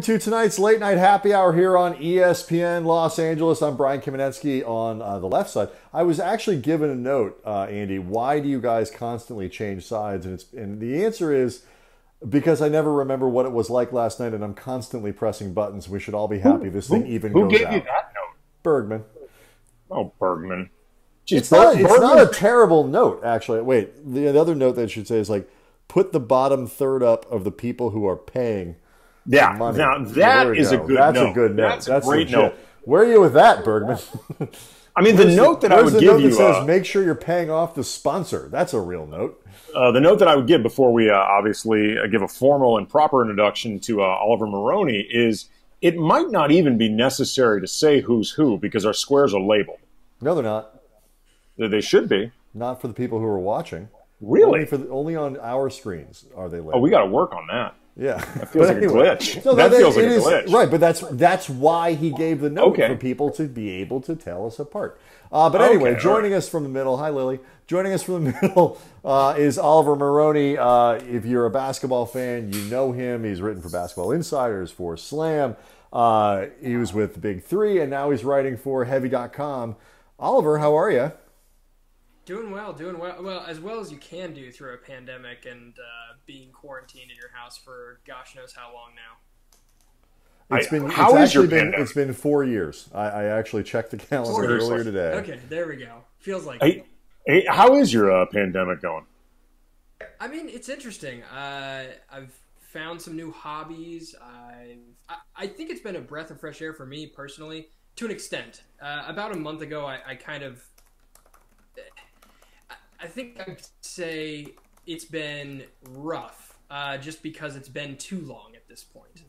To tonight's late night happy hour here on ESPN Los Angeles. I'm Brian Kamenetzky on the left side. I was actually given a note, Andy. Why do you guys constantly change sides? And the answer is because I never remember what it was like last night, and I'm constantly pressing buttons. We should all be happy this thing even who goes gave out. you that note? Bergman. Oh, Bergman. Jeez, It's not a terrible note, actually. Wait, the other note that I should say is like, put the bottom third up of the people who are paying. Yeah, money. now that is a good note. That's a good note. That's a great legit. note. Where are you with that, Bergman? I mean, the note that I would give you says, make sure you're paying off the sponsor. That's a real note. The note that I would give before we obviously give a formal and proper introduction to Oliver Maroney is it might not even be necessary to say who's who because our squares are labeled. No, they're not. They should be. Not for the people who are watching. Really? Only on our screens are they labeled. Oh, we got to work on that. Yeah, that feels like a glitch. No, that feels like a glitch, right? But that's why he gave the note for people to be able to tell us apart. But anyway, joining us from the middle, hi Lily. Joining us from the middle is Oliver Maroney. If you're a basketball fan, you know him. He's written for Basketball Insiders, for Slam. He was with the Big Three, and now he's writing for Heavy.com. Oliver, how are you? Doing well, doing well. Well, as well as you can do through a pandemic and being quarantined in your house for gosh knows how long now. It's been 4 years. I actually checked the calendar earlier today. Okay, there we go. Feels like Hey, how is your pandemic going? I mean, it's interesting. I've found some new hobbies. I think it's been a breath of fresh air for me personally, to an extent. About a month ago, I think I'd say it's been rough, just because it's been too long at this point.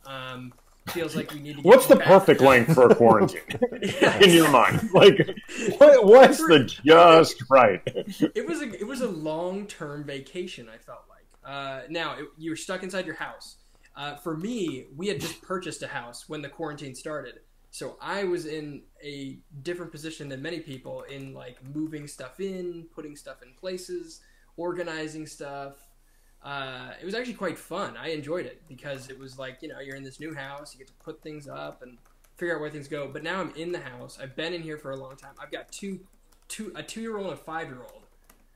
Feels like we need to get What's the back. perfect length for a quarantine Yes. in your mind? Like, what's the just right? It was a long-term vacation, I felt like. Now, you were stuck inside your house. For me, we had just purchased a house when the quarantine started. So I was in a different position than many people in like moving stuff in, putting stuff in places, organizing stuff. It was actually quite fun. I enjoyed it because it was like, you're in this new house, you get to put things up and figure out where things go. But now I'm in the house. I've been in here for a long time. I've got a 2-year-old and a 5-year-old.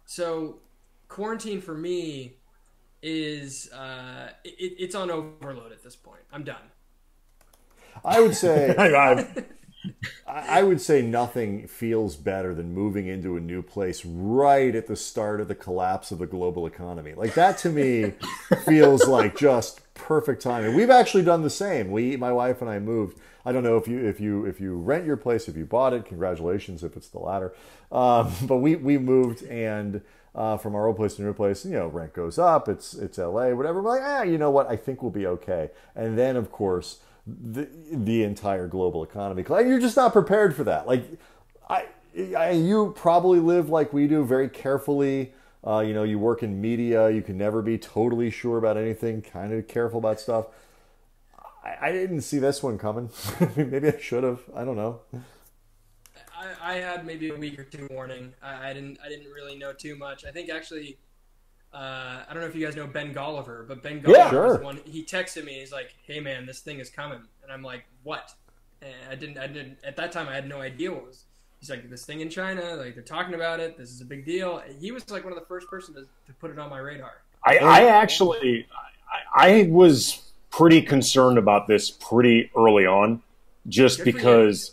So quarantine for me is it's on overload at this point. I'm done. I would say I would say nothing feels better than moving into a new place right at the start of the collapse of the global economy. Like that to me feels like just perfect timing. We've actually done the same. My wife and I moved. I don't know if you rent your place, if you bought it, congratulations if it's the latter. But we moved and from our old place to new place, rent goes up. It's LA, whatever. We're like, you know what? I think we'll be okay. And then of course the entire global economy. You're just not prepared for that. Like, you probably live like we do, very carefully. You work in media. You can never be totally sure about anything. Kind of careful about stuff. I didn't see this one coming. Maybe I should have. I don't know. I had maybe a week or two warning. I didn't really know too much. I think actually. I don't know if you guys know Ben Golliver, but Ben Golliver was the one. He texted me. He's like, "Hey man, this thing is coming," and I'm like, "What?" And I didn't. At that time, I had no idea what was. He's like, "This thing in China, like they're talking about it. This is a big deal." He was like one of the first person to put it on my radar. I was pretty concerned about this pretty early on, just because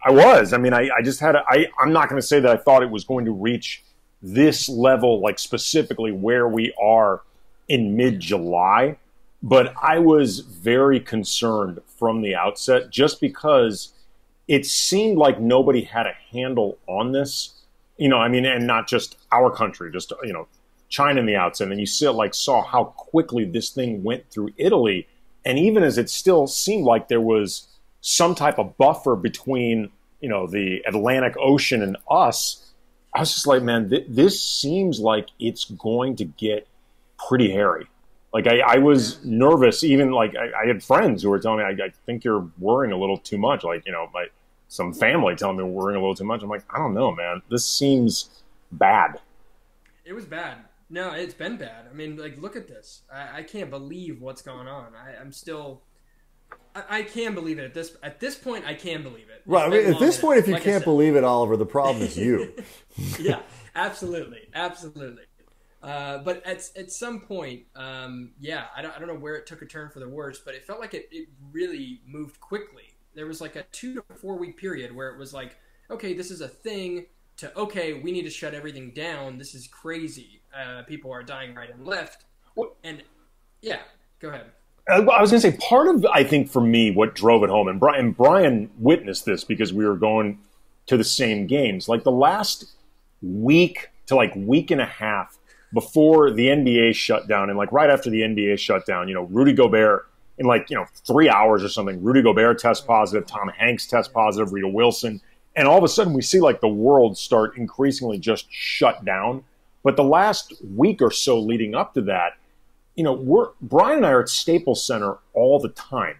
I was. I mean, I just had. I'm not going to say that I thought it was going to reach this level, like specifically where we are in mid-July, but I was very concerned from the outset just because it seemed like nobody had a handle on this, and not just our country, just, China in the outset. And you saw how quickly this thing went through Italy. And even as it still seemed like there was some type of buffer between, the Atlantic Ocean and us, I was just like, man, this seems like it's going to get pretty hairy. Like, I was nervous. Even, like, I had friends who were telling me, I think you're worrying a little too much. Like, some family telling me we're worrying a little too much. I'm like, I don't know, man. This seems bad. It was bad. No, it's been bad. I mean, like, look at this. I can't believe what's going on. I'm still I can believe it at this point. I can believe it. Right. I mean, at this point, if you can't believe it, Oliver, the problem is you. Yeah, absolutely. But at some point, yeah, I don't know where it took a turn for the worse, but it felt like it really moved quickly. There was like a 2 to 4 week period where it was like, okay, this is a thing, to, okay, we need to shut everything down. This is crazy. People are dying right and left. And yeah, go ahead. I was going to say, part of, I think, for me, what drove it home, and Brian witnessed this because we were going to the same games. Like the last week to like week and a half before the NBA shut down, and like right after the NBA shut down, Rudy Gobert, in 3 hours or something, Rudy Gobert tests positive, Tom Hanks tests positive, Rita Wilson, and all of a sudden we see like the world start increasingly just shut down. But the last week or so leading up to that, Brian and I are at Staples Center all the time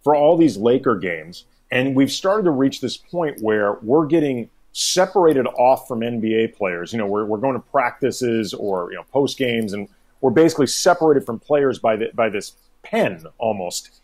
for all these Laker games, and we've started to reach this point where we're getting separated off from NBA players. We're going to practices or post games, and we're basically separated from players by this pen almost.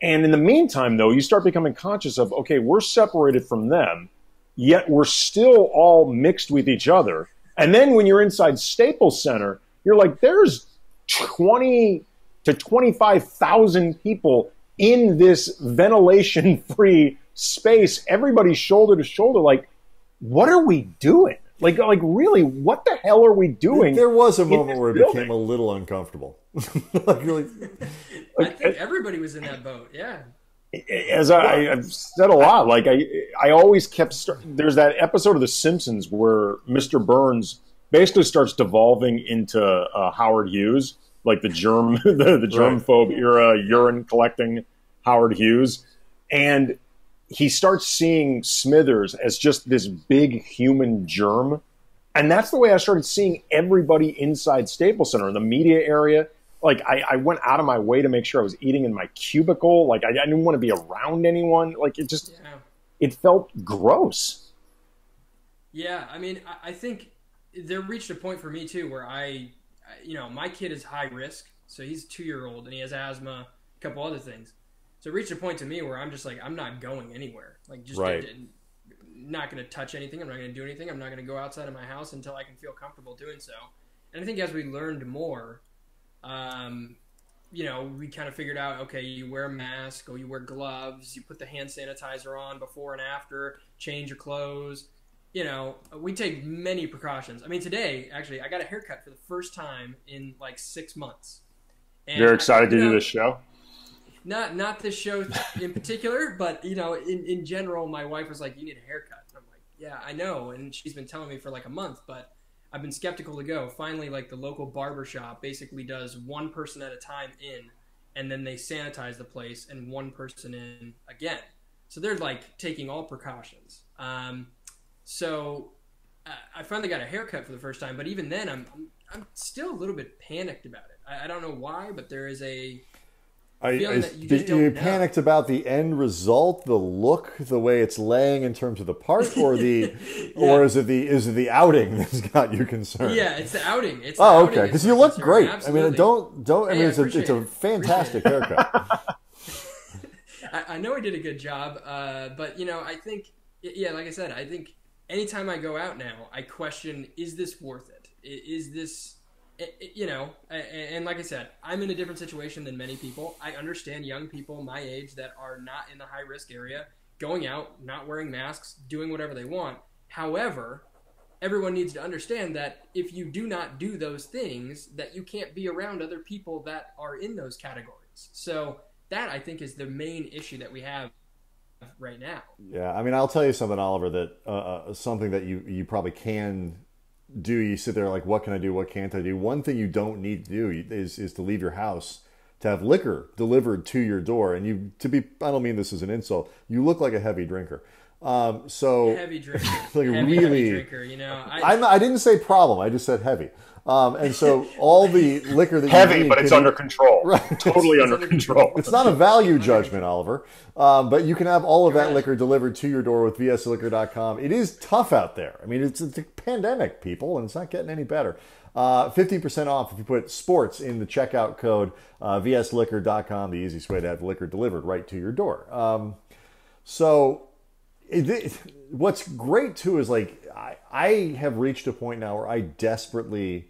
And in the meantime, though, you start becoming conscious of, okay, we're separated from them, yet we're still all mixed with each other. And then when you're inside Staples Center, you're like, there's 20 to 25,000 people in this ventilation-free space, everybody's shoulder to shoulder. Like, what are we doing? Like really, what the hell are we doing? There was a moment where it became a little uncomfortable. I think everybody was in that boat. Yeah. As I've said a lot, like I always kept. There's that episode of The Simpsons where Mr. Burns basically starts devolving into Howard Hughes, like the germphobe era urine collecting Howard Hughes, and he starts seeing Smithers as just this big human germ. And that's the way I started seeing everybody inside Staples Center, in the media area. Like, I went out of my way to make sure I was eating in my cubicle. Like, I didn't want to be around anyone. Like, it felt gross. Yeah, I mean, I think there reached a point for me, too, where my kid is high risk. So he's a 2-year-old, and he has asthma, a couple other things. So it reached a point to me where I'm just like, I'm not going anywhere. Like, just not going to touch anything. I'm not going to do anything. I'm not going to go outside of my house until I can feel comfortable doing so. And I think as we learned more, we kind of figured out, okay, you wear a mask or you wear gloves, you put the hand sanitizer on before and after, change your clothes. We take many precautions. I mean, today, actually, I got a haircut for the first time in like 6 months. And you're excited to do this show? Not this show in particular, but in general, my wife was like, "You need a haircut." And I'm like, "Yeah, I know," and she's been telling me for like a month, but I've been skeptical to go. Finally, like the local barber shop basically does one person at a time in, and then they sanitize the place and one person in again. So they're like taking all precautions. So I finally got a haircut for the first time, but even then, I'm still a little bit panicked about it. I don't know why, but there is a feeling that you just don't know. Panicked about the end result, the look, the way it's laying in terms of the part, or the, or is it the outing that's got you concerned? Yeah, it's the outing. Okay, because you look great. Absolutely. I mean, don't. I mean, it's a fantastic haircut. I know I did a good job, but I think, like I said, I think anytime I go out now, I question: is this worth it? Is this? And like I said, I'm in a different situation than many people. I understand young people my age that are not in the high-risk area, going out, not wearing masks, doing whatever they want. However, everyone needs to understand that if you do not do those things, that you can't be around other people that are in those categories. So that, I think, is the main issue that we have right now. Yeah, I mean, I'll tell you something, Oliver, that something that you probably can do. You sit there like, what can I do? What can't I do? One thing you don't need to do is to leave your house to have liquor delivered to your door. And I don't mean this as an insult. You look like a heavy drinker. Heavy drinker, like heavy drinker. I didn't say problem. I just said heavy. And so all the liquor that heavy, you need, but it's under control. Right. Totally under control. It's not a value judgment, Oliver. But you can have all of that liquor delivered to your door with vsliquor.com. It is tough out there. I mean, it's a pandemic, people, and it's not getting any better. 15% off if you put sports in the checkout code, vsliquor.com, the easiest way to have liquor delivered right to your door. What's great too is like I have reached a point now where I desperately,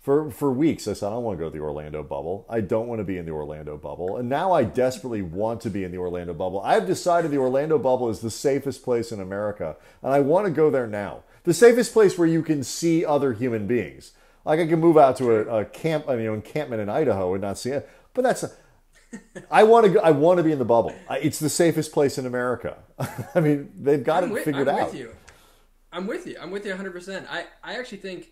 for weeks, I said I don't want to go to the Orlando bubble. I don't want to be in the Orlando bubble, and now I desperately want to be in the Orlando bubble. I've decided the Orlando bubble is the safest place in America, and I want to go there now. The safest place where you can see other human beings. Like I can move out to a camp, encampment in Idaho and not see it, but I want to go. I want to be in the bubble. It's the safest place in America. I mean, they've got it figured out. I'm with you 100%. I actually think,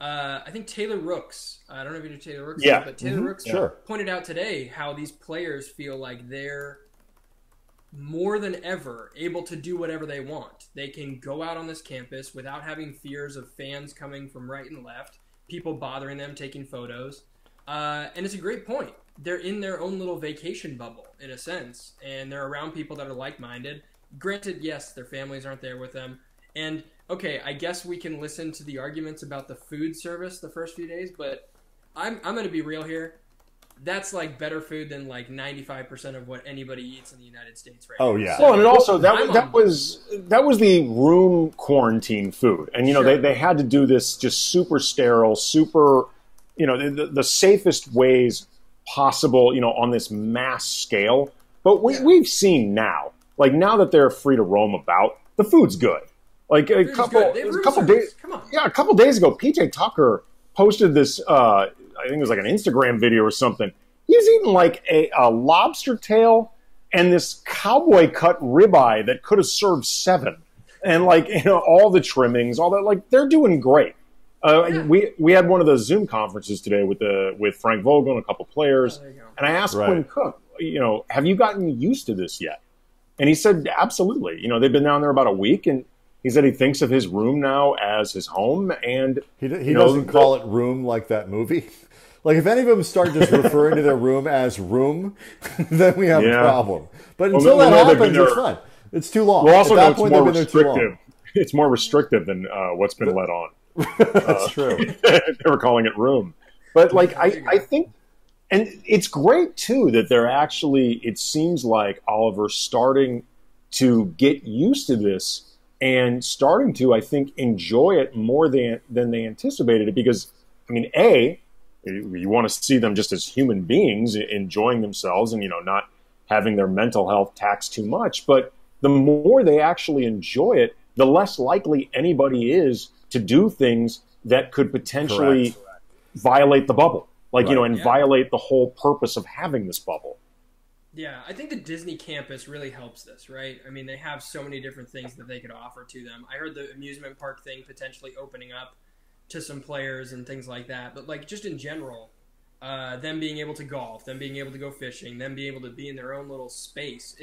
I think Taylor Rooks, I don't know if you know Taylor Rooks, but Taylor Rooks pointed out today how these players feel like they're more than ever able to do whatever they want. They can go out on this campus without having fears of fans coming from right and left, people bothering them, taking photos. And it's a great point. They're in their own little vacation bubble, in a sense, and they're around people that are like-minded. Granted, yes, their families aren't there with them. And, okay, I guess we can listen to the arguments about the food service the first few days, but I'm going to be real here. That's like better food than like 95% of what anybody eats in the United States right now. Oh yeah. Well, and also that was the room quarantine food, and they had to do this just super sterile, super, the safest ways possible, on this mass scale. But we've seen now, like now that they're free to roam about, the food's good. Like a couple days, a couple days ago, PJ Tucker posted this. I think it was like an Instagram video or something. He was eating like a lobster tail and this cowboy cut ribeye that could have served 7. And all the trimmings, all that, like they're doing great. We had one of those Zoom conferences today with Frank Vogel and a couple players. And I asked Quinn Cook, have you gotten used to this yet? And he said, absolutely. They've been down there about a week, and he said he thinks of his room now as his home. And he doesn't call it room like that movie. Like, if any of them start just referring to their room as room, then we have a problem. But until that happens, it's fine. It's too long. Well, also, at that point, it's more restrictive. It's more restrictive than what's been let on. That's true. They were calling it room. But, I think, and it's great, too, that they're actually, it seems like, Oliver, starting to get used to this and starting to, I think, enjoy it more than they anticipated it. Because, you want to see them just as human beings enjoying themselves and, not having their mental health taxed too much. But the more they actually enjoy it, the less likely anybody is to do things that could potentially violate the bubble. Violate the whole purpose of having this bubble. Yeah, I think the Disney campus really helps this, right? I mean, they have so many different things that they could offer to them. I heard the amusement park thing potentially opening up to some players and things like that. But just in general, them being able to golf, them being able to go fishing, them being able to be in their own little space.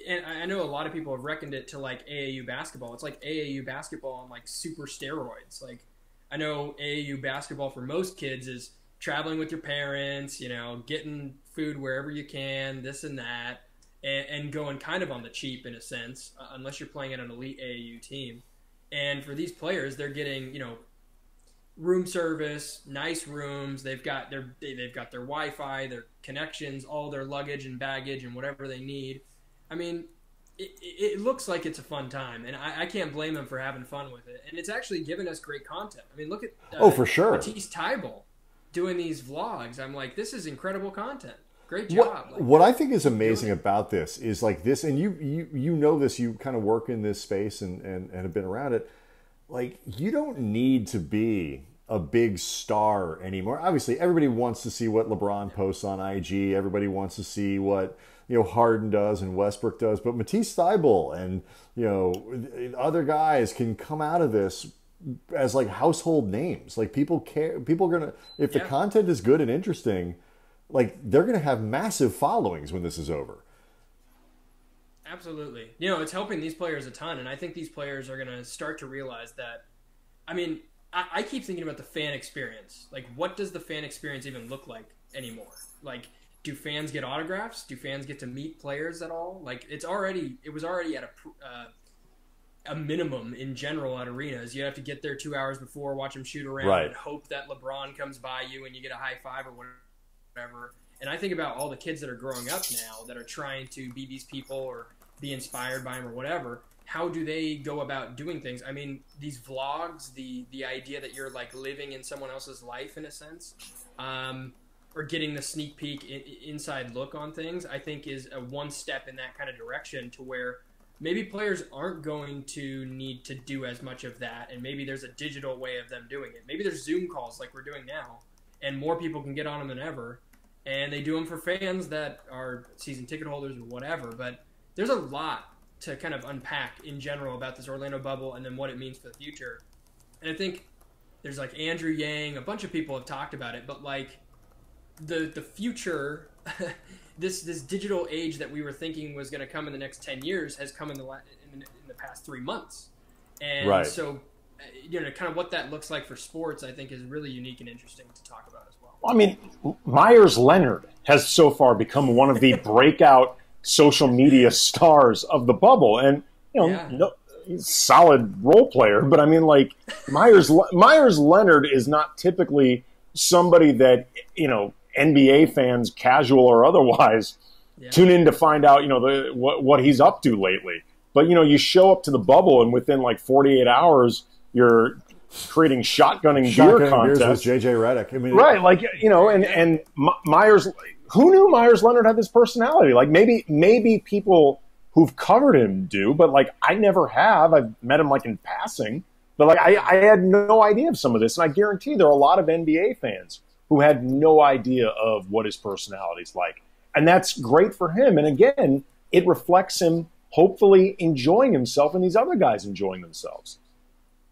And I know a lot of people have reckoned it to like AAU basketball. It's like AAU basketball on like super steroids. Like I know AAU basketball for most kids is traveling with your parents, getting food wherever you can, this and that, and going kind of on the cheap in a sense, unless you're playing at an elite AAU team. And for these players, they're getting, room service, nice rooms. They've got their Wi-Fi, their connections, all their luggage and baggage and whatever they need. I mean, it looks like it's a fun time, and I can't blame them for having fun with it. And it's actually given us great content. I mean, look at for sure, Matisse Tybalt doing these vlogs. I'm like, this is incredible content. Great job. What I think is amazing about this is like this, and you know this. You kind of work in this space and have been around it. Like, you don't need to be a big star anymore. Obviously, everybody wants to see what LeBron posts on IG. Everybody wants to see what Harden does and Westbrook does. But Matisse Thybulle and other guys can come out of this as like household names. Like people care. People are gonna, if the content is good and interesting, like they're gonna have massive followings when this is over. Absolutely. It's helping these players a ton, and I think these players are going to start to realize that. I mean, I keep thinking about the fan experience. Like, what does the fan experience even look like anymore? Like, do fans get autographs? Do fans get to meet players at all? Like, it was already at a minimum in general at arenas. You have to get there 2 hours before, watch them shoot around, Right. and hope that LeBron comes by you and you get a high five or whatever. And I think about all the kids that are growing up now that are trying to be these people or be inspired by them or whatever. How do they go about doing things? I mean, these vlogs, the idea that you're like living in someone else's life in a sense, or getting the sneak peek inside look on things, I think is a one step in that kind of direction to where maybe players aren't going to need to do as much of that, and maybe there's a digital way of them doing it. Maybe there's Zoom calls like we're doing now, and more people can get on them than ever, and they do them for fans that are season ticket holders or whatever. But there's a lot to kind of unpack in general about this Orlando bubble and then what it means for the future. And I think there's like Andrew Yang, a bunch of people have talked about it, but like the future, this digital age that we were thinking was going to come in the next 10 years has come in the past 3 months. And Right. so, kind of what that looks like for sports, I think is really unique and interesting to talk about as well. I mean, Myers Leonard has so far become one of the breakout social media stars of the bubble. And, he's a solid role player, but I mean, like, Myers Leonard is not typically somebody that, NBA fans, casual or otherwise, tune in to find out, what he's up to lately. But, you show up to the bubble and within like 48 hours, you're creating shotgunning beer contests. With JJ Redick. I mean, right. Like, and Myers, who knew Myers Leonard had this personality? Like maybe people who've covered him do, but like I never have. I've met him like in passing, but like I had no idea of some of this. And I guarantee there are a lot of NBA fans who had no idea of what his personality's like. And that's great for him. And again, it reflects him hopefully enjoying himself and these other guys enjoying themselves.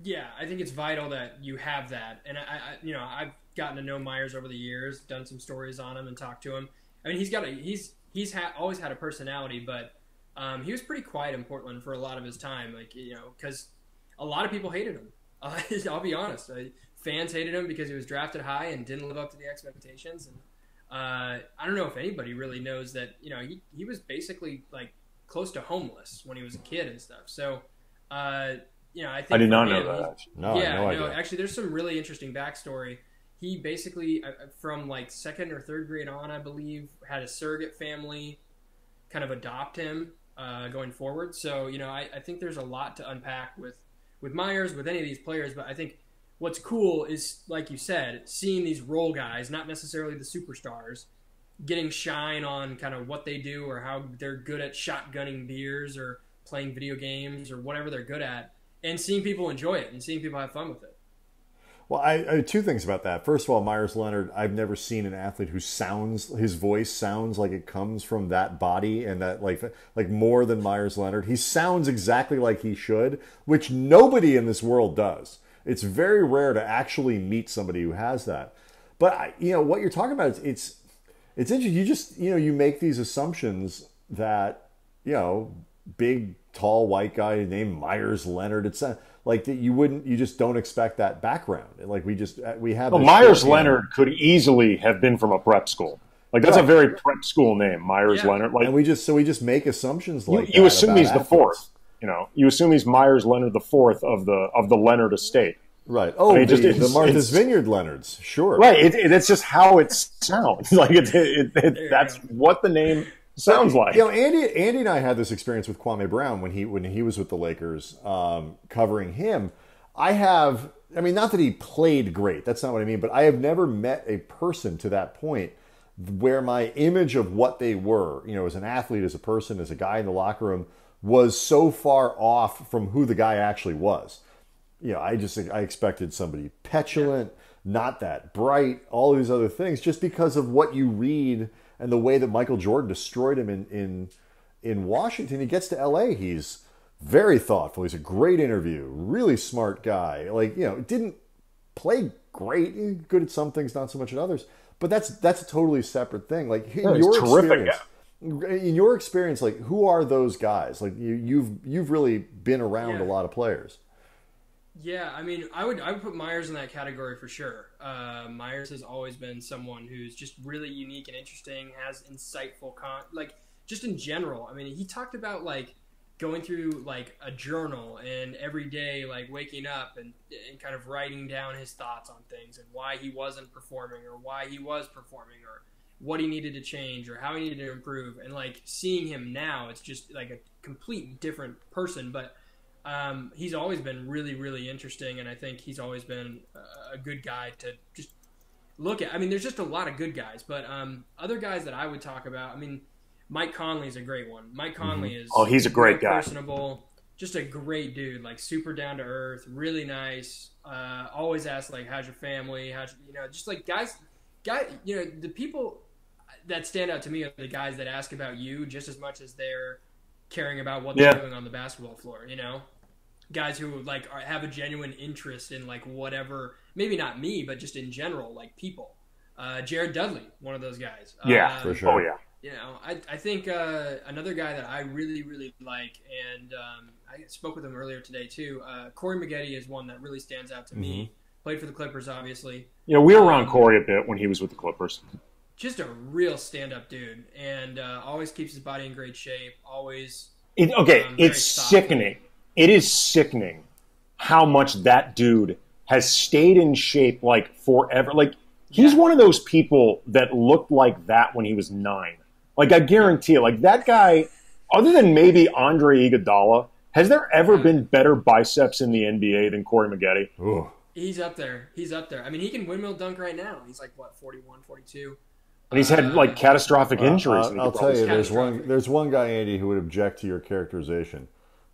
Yeah, I think it's vital that you have that. And I've gotten to know Myers over the years, done some stories on him and talked to him. I mean, he's always had a personality, but he was pretty quiet in Portland for a lot of his time, because a lot of people hated him. I'll be honest. Fans hated him because he was drafted high and didn't live up to the expectations. And I don't know if anybody really knows that, he was basically like close to homeless when he was a kid and stuff. So, I think I did not know that. No, actually, there's some really interesting backstory. He basically, from like second or third grade on, I believe, had a surrogate family kind of adopt him going forward. So, I think there's a lot to unpack with Myers, with any of these players. But I think what's cool is, like you said, seeing these role guys, not necessarily the superstars, getting shine on kind of what they do or how they're good at shotgunning beers or playing video games or whatever they're good at, and seeing people enjoy it and seeing people have fun with it. Well, I two things about that. First of all, Myers Leonard, I've never seen an athlete his voice sounds like it comes from that body, and that like more than Myers Leonard. He sounds exactly like he should, which nobody in this world does. It's very rare to actually meet somebody who has that. But what you're talking about it's interesting. You just you make these assumptions that big tall white guy named Myers Leonard. It's like that you just don't expect that background. Like we have. Well, Myers Leonard could easily have been from a prep school. Like that's a very prep school name, Myers Leonard. Like, and we just make assumptions like you assume he's the fourth. You assume he's Myers Leonard the fourth of the Leonard estate. Right. Oh, I mean, the Martha's Vineyard Leonards. Sure. Right. It's just how it sounds. Like that's what the name sounds like. Andy and I had this experience with Kwame Brown when he was with the Lakers, covering him. Not that he played great. That's not what I mean. But I have never met a person to that point where my image of what they were, as an athlete, as a person, as a guy in the locker room, was so far off from who the guy actually was. I expected somebody petulant, not that bright, all these other things, just because of what you read and the way that Michael Jordan destroyed him in Washington. He gets to LA, he's very thoughtful. He's a great interview, really smart guy. Didn't play great, good at some things, not so much at others. But that's a totally separate thing. Like in your experience, like who are those guys? Like you've really been around a lot of players. Yeah, I would put Myers in that category for sure. Myers has always been someone who's just really unique and interesting, has insightful just in general. He talked about going through like a journal and every day like waking up and kind of writing down his thoughts on things and why he wasn't performing or why he was performing or what he needed to change or how he needed to improve. And like seeing him now, it's just like a complete different person. But he's always been really, really interesting, and I think he's always been a good guy to just look at. I mean, there's just a lot of good guys, but other guys that I would talk about, I mean, Mike Conley's a great one. Mike Conley is he's a great guy. Personable, just a great dude, like super down to earth, really nice. Always asks like, "How's your family?" Just like guys, the people that stand out to me are the guys that ask about you just as much as they're caring about what they're doing on the basketball floor. Guys who like have a genuine interest in like whatever, maybe not me, but just in general, like people. Jared Dudley, one of those guys. Yeah, for sure. Oh yeah. I think another guy that I really, really like, and I spoke with him earlier today too, Corey Maggette is one that really stands out to me. Played for the Clippers, obviously. Yeah, we were around Corey a bit when he was with the Clippers. Just a real stand-up dude, and always keeps his body in great shape, always... It's sickening. It is sickening how much that dude has stayed in shape, like, forever. Like, he's one of those people that looked like that when he was 9. Like, I guarantee it. Like, that guy, other than maybe Andre Iguodala, has there ever been better biceps in the NBA than Corey Maggette? Ooh. He's up there. I mean, he can windmill dunk right now. He's like, 41, 42? And he's had, like, catastrophic injuries. I'll tell you, there's one guy, Andy, who would object to your characterization.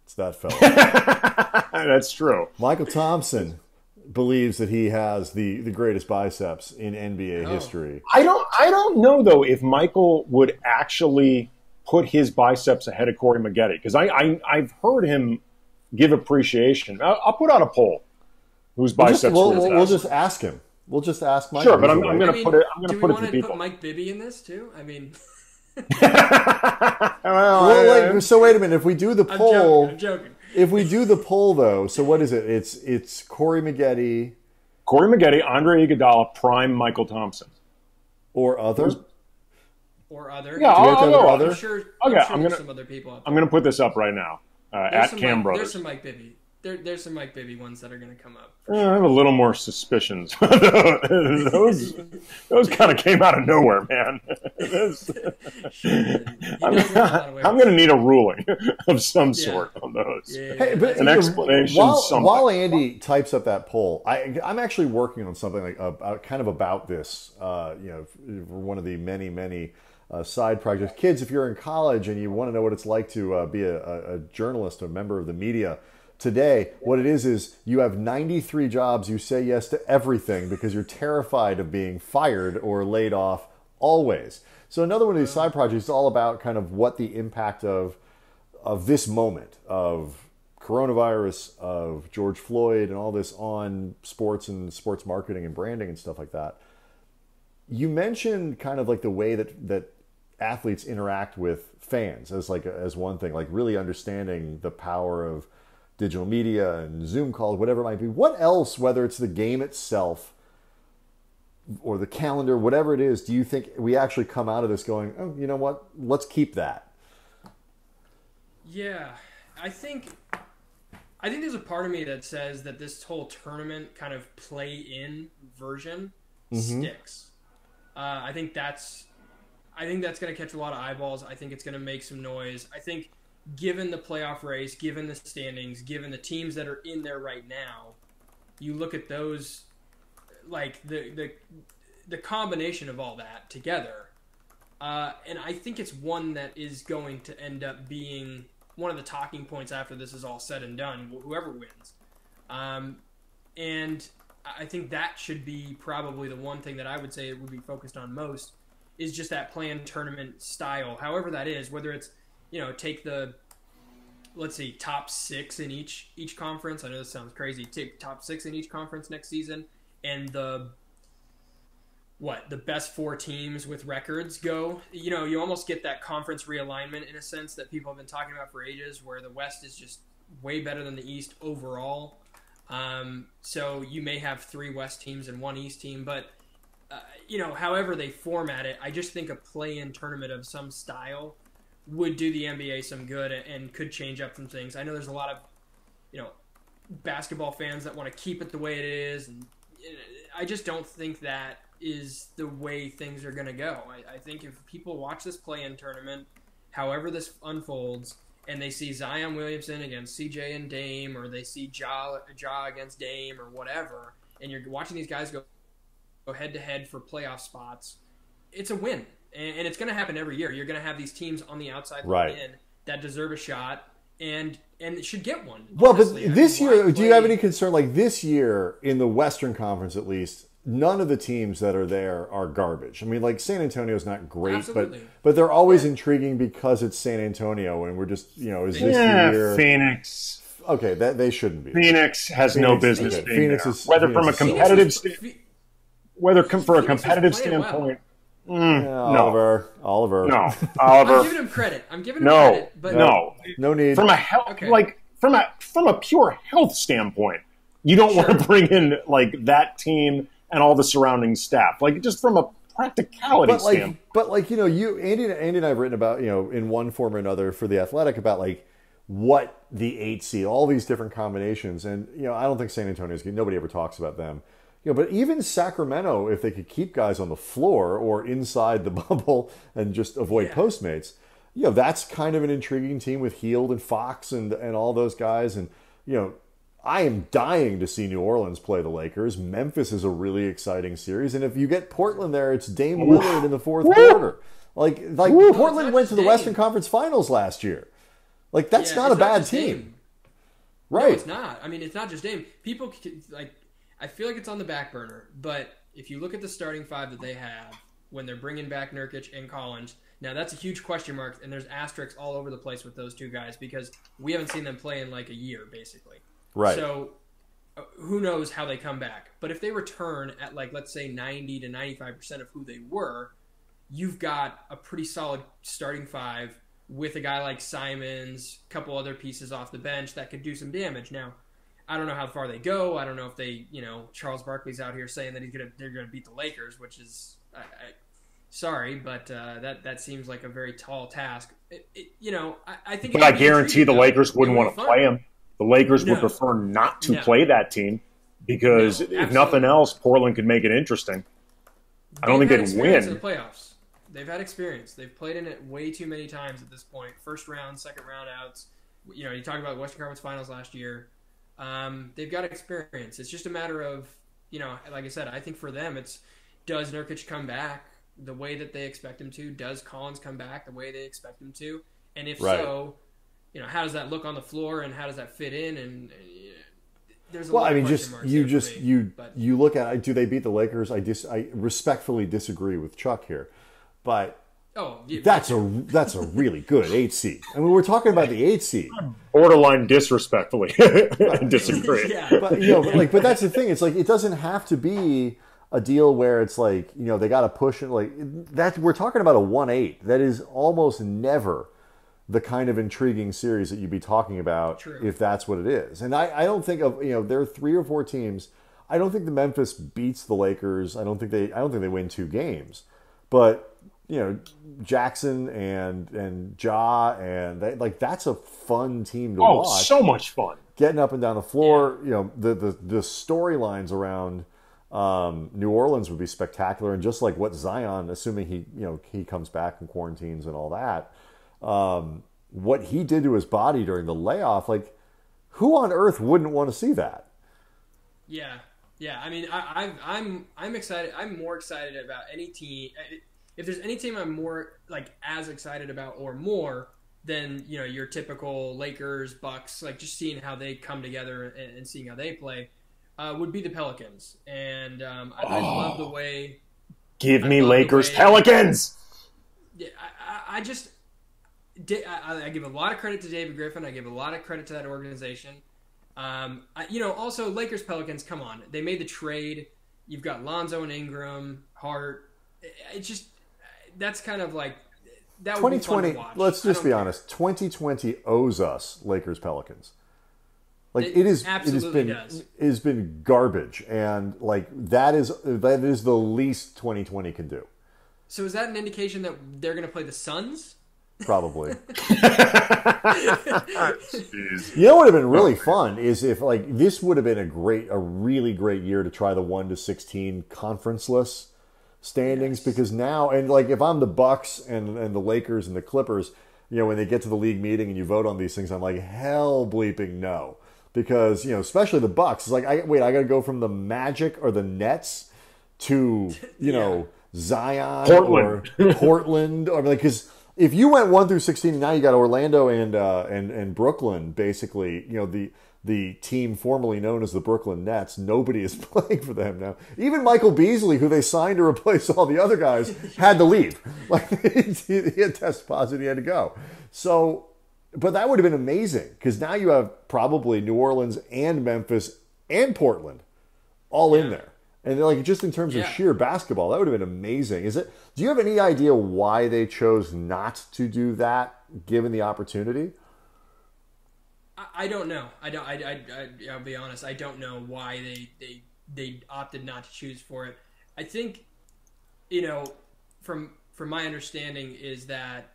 It's that fella. That's true. Michael Thompson believes that he has the greatest biceps in NBA history. I don't know though if Michael would actually put his biceps ahead of Corey Maggette, because I've heard him give appreciation. I'll put out a poll whose biceps. We'll just ask him. We'll just ask Mike. Sure, but I'm going to put it. I'm going to put it to people. Do we want to put Mike Bibby in this too? I mean. So wait a minute. If we do the poll, I'm joking. If we do the poll, though, so what is it? It's Corey Maggette, Andre Iguodala, prime Michael Thompson, or other. Yeah, I'll go other. I'm sure there's some other people. I'm going to put this up right now at Cam Brothers. There's some Mike Bibby. There's some Mike Bibby ones that are going to come up. I have a little more suspicions. those kind of came out of nowhere, man. I'm going to need a ruling of some sort on those. Hey, but an explanation. While Andy types up that poll, I'm actually working on something like about this. For one of the many side projects. Kids, if you're in college and you want to know what it's like to be a journalist, a member of the media. Today, what it is you have 93 jobs. You say yes to everything because you're terrified of being fired or laid off always. So another one of these side projects is all about kind of what the impact of this moment of coronavirus, of George Floyd and all this on sports and sports marketing and branding and stuff like that. You mentioned kind of like the way that athletes interact with fans as one thing, like really understanding the power of digital media and Zoom calls, whatever it might be. What else, whether it's the game itself or the calendar, whatever it is, do you think we actually come out of this going, oh, you know what, let's keep that? Yeah, I think there's a part of me that says that this whole tournament kind of play-in version sticks. I think that's going to catch a lot of eyeballs. I think it's going to make some noise. I think given the playoff race, given the standings, given the teams that are in there right now, you look at those, like the combination of all that together, and I think it's one that is going to end up being one of the talking points after this is all said and done, whoever wins. And I think that should be probably the one thing that I would say it would be focused on most, is just that planned tournament style, however that is, whether it's, take the, let's see, top 6 in each conference. I know this sounds crazy. Take top 6 in each conference next season, and the best 4 teams with records go. You almost get that conference realignment in a sense that people have been talking about for ages, where the West is just way better than the East overall. So you may have 3 West teams and 1 East team, but however they format it, I just think a play-in tournament of some style would do the NBA some good and could change up some things. I know there's a lot of, basketball fans that want to keep it the way it is, and I just don't think that is the way things are going to go. I think if people watch this play-in tournament, however this unfolds, and they see Zion Williamson against CJ and Dame, or they see Ja against Dame or whatever, and you're watching these guys go head-to-head for playoff spots, it's a win. And it's going to happen every year. You're going to have these teams on the outside looking in that deserve a shot and should get one. Well, honestly. But this year, do you have any concern? Like this year, in the Western Conference at least, none of the teams that are there are garbage. I mean, like San Antonio's not great, but they're always intriguing because it's San Antonio, and we're just, is this year... Phoenix. Okay, they shouldn't be. Phoenix has no business being there. Whether from a competitive standpoint... for a competitive standpoint... Oliver. No, Oliver. I'm giving him credit. But no need. From a from a pure health standpoint, you don't want to bring in like that team and all the surrounding staff. Like just from a practicality standpoint. But Andy and I have written about in one form or another for The Athletic about like what the 8 seed, all these different combinations, and I don't think San Antonio's good. Nobody ever talks about them. But even Sacramento, if they could keep guys on the floor or inside the bubble and just avoid Postmates, that's kind of an intriguing team with Hield and Fox and all those guys. And, I am dying to see New Orleans play the Lakers. Memphis is a really exciting series. And if you get Portland there, it's Dame Lillard in the fourth quarter. Like Portland went to the Western Conference Finals last year. Like, that's not a bad team. Right. No, it's not. I mean, it's not just Dame. People, I feel like it's on the back burner, but if you look at the starting five that they have when they're bringing back Nurkic and Collins, now that's a huge question mark, and there's asterisks all over the place with those two guys because we haven't seen them play in like a year, basically. Right. So who knows how they come back. But if they return at like, let's say 90 to 95% of who they were, you've got a pretty solid starting five with a guy like Simons, a couple other pieces off the bench that could do some damage. Now, I don't know how far they go. I don't know if they, Charles Barkley's out here saying that they're gonna beat the Lakers, which is, sorry, but that seems like a very tall task. I think. But I guarantee the Lakers wouldn't want to play him. The Lakers would prefer not to play that team because if nothing else, Portland could make it interesting. I don't think they'd win. In the playoffs, they've had experience. They've played in it way too many times at this point. First round, second round outs. You talk about Western Conference Finals last year. They've got experience. It's just a matter of, like I said, I think for them it's, does Nurkic come back the way that they expect him to? Does Collins come back the way they expect him to? And if so, how does that look on the floor and how does that fit in? And there's a lot of question marks. You look at, do they beat the Lakers? I respectfully disagree with Chuck here, but that's a really good 8 seed. I mean, we're talking about the 8 seed. Borderline disrespectfully, I disagree. But that's the thing. It's like it doesn't have to be a deal where it's like they got to push it like that. We're talking about a 1-8. That is almost never the kind of intriguing series that you'd be talking about if that's what it is. And I don't think of there are 3 or 4 teams. I don't think the Memphis beats the Lakers. I don't think they win 2 games, but. Jackson and Ja and that's a fun team to watch. Oh, so much fun. Getting up and down the floor, the storylines around New Orleans would be spectacular, and just like what Zion, assuming he comes back and quarantines and all that, what he did to his body during the layoff, like who on earth wouldn't want to see that? Yeah. I mean, I'm excited. I'm more excited about any team. If there's any team I'm more as excited about or more than your typical Lakers, Bucks, just seeing how they come together and seeing how they play, would be the Pelicans. And I love the way. Give me Lakers, Pelicans. Yeah, I give a lot of credit to David Griffin. I give a lot of credit to that organization. Also Lakers, Pelicans. Come on, they made the trade. You've got Lonzo and Ingram, Hart. It's just. That's kind of like that would 2020. Be fun to watch. Let's just be honest. 2020 owes us Lakers Pelicans. It has been garbage, and that is the least 2020 can do. So is that an indication that they're going to play the Suns? probably. Jeez. You know what would have been really fun is if like this would have been a really great year to try the 1-16 conferenceless standings because now and like if I'm the Bucks and the Lakers and the Clippers, you know, when they get to the league meeting and you vote on these things, I'm like hell bleeping no. Because, you know, especially the Bucks, it's like I got to go from the Magic or the Nets to, you know, Zion Portland. or Portland or like because if you went 1-16 and now you got Orlando and Brooklyn, basically, you know, the team formerly known as the Brooklyn Nets, nobody is playing for them now. Even Michael Beasley, who they signed to replace all the other guys, had to leave. Like he had tested positive, he had to go. So, but that would have been amazing because now you have probably New Orleans and Memphis and Portland all in there. And like just in terms of sheer basketball, that would have been amazing. Do you have any idea why they chose not to do that, given the opportunity? I don't know. I'll be honest. I don't know why they opted not to choose for it. I think, you know, from my understanding is that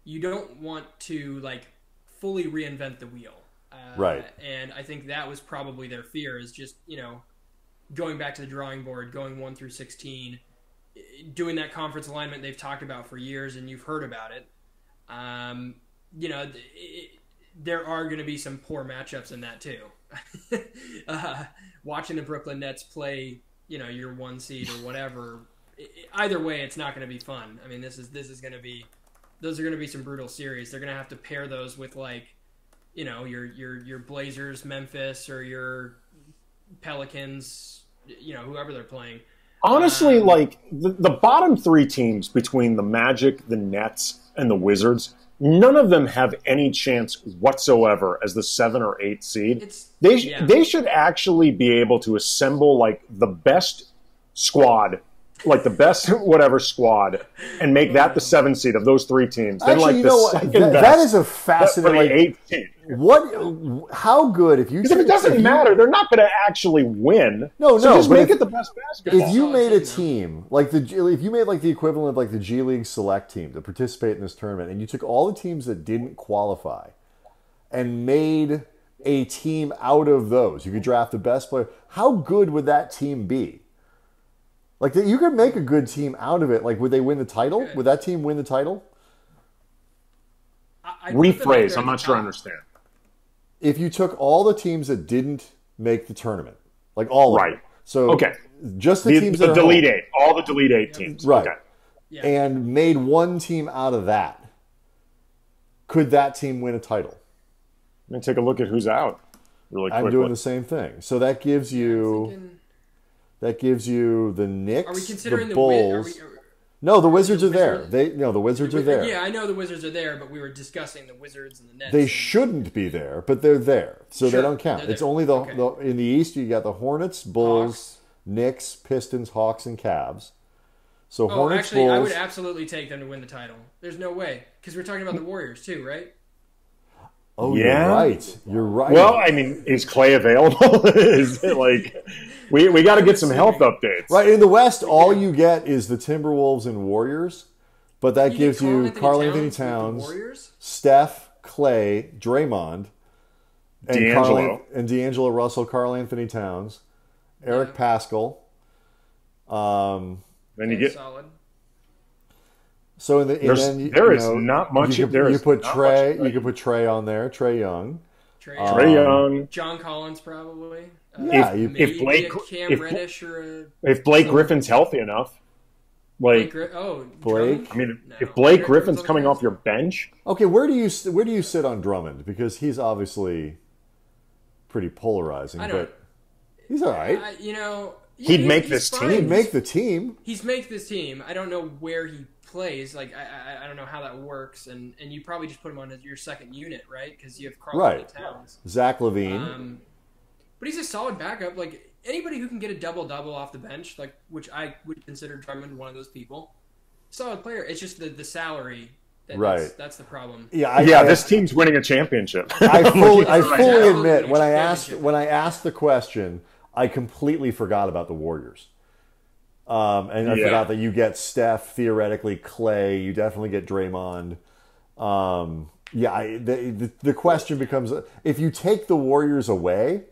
you don't want to like fully reinvent the wheel. Right. And I think that was probably their fear is just, you know, going back to the drawing board, going 1-16, doing that conference alignment they've talked about for years and you've heard about it. You know, there are going to be some poor matchups in that too. Watching the Brooklyn Nets play, you know, your 1 seed or whatever, either way, it's not going to be fun. I mean, those are going to be some brutal series. They're going to have to pair those with like, you know, your Blazers, Memphis, or your Pelicans, you know, whoever they're playing. Honestly, like the bottom 3 teams between the Magic, the Nets, and the Wizards, none of them have any chance whatsoever as the 7 or 8 seed. They should actually be able to assemble like the best squad, like the best whatever squad, and make that the 7 seed of those 3 teams. Then Actually, like the second best. That is a fascinating. For the 8th team. How good if you? Because if it doesn't matter, they're not going to actually win. No, just make it the best basketball. If you made a team like if you made like the equivalent of like the G League Select team to participate in this tournament, and you took all the teams that didn't qualify and made a team out of those, you could draft the best player. How good would that team be? Like you could make a good team out of it. Like, would they win the title? Good. Would that team win the title? Rephrase. I'm not sure I understand. If you took all the teams that didn't make the tournament, like all of them. So just the teams that are delete 8, all the delete 8 teams. Right. Okay. And made one team out of that, could that team win a title? Let me take a look at who's out really quickly. I'm doing the same thing. So that gives you the Knicks, Are we considering the Bulls. No, the Wizards are there. The Wizards are there. Yeah, I know the Wizards are there, but we were discussing the Wizards and the Nets. They shouldn't be there, but they're there, so they don't count. It's only Okay. in the East. You got the Hornets, Bulls, Hawks. Knicks, Pistons, Hawks, and Cavs. So Hornets, actually, Bulls. I would absolutely take them to win the title. There's no way because we're talking about the Warriors too, right? Oh, yeah. You're right. Well, I mean, is Clay available? Is it like we got to get some health updates? Right, in the West, all you get is the Timberwolves and Warriors, but that gives you Karl Anthony Towns, Steph, Clay, Draymond, and D'Angelo Russell, Karl Anthony Towns, Eric Pascal. Then you get solid. So there is not much. You could put Trey. You could put Trey on there. Trey Young. Trey Young. John Collins probably. If Blake Cam Reddish or if Blake Griffin's healthy enough, like Blake. I mean, if Blake Griffin's coming off your bench, okay, where do you sit on Drummond? Because he's obviously pretty polarizing, but he's all right. He'd make this team. He'd make the team. He's make this team. I don't know where he plays. Like I don't know how that works, and you probably just put him on your second unit, right? Because you have Karl Anthony Towns, Zach LaVine. But he's a solid backup. Like anybody who can get a double-double off the bench, like which I would consider Drummond one of those people. Solid player. It's just the salary. That's the problem. Yeah, this team's winning a championship. I fully admit when I asked the question, I completely forgot about the Warriors. And I forgot that you get Steph, theoretically Clay, you definitely get Draymond, The question becomes, if you take the Warriors away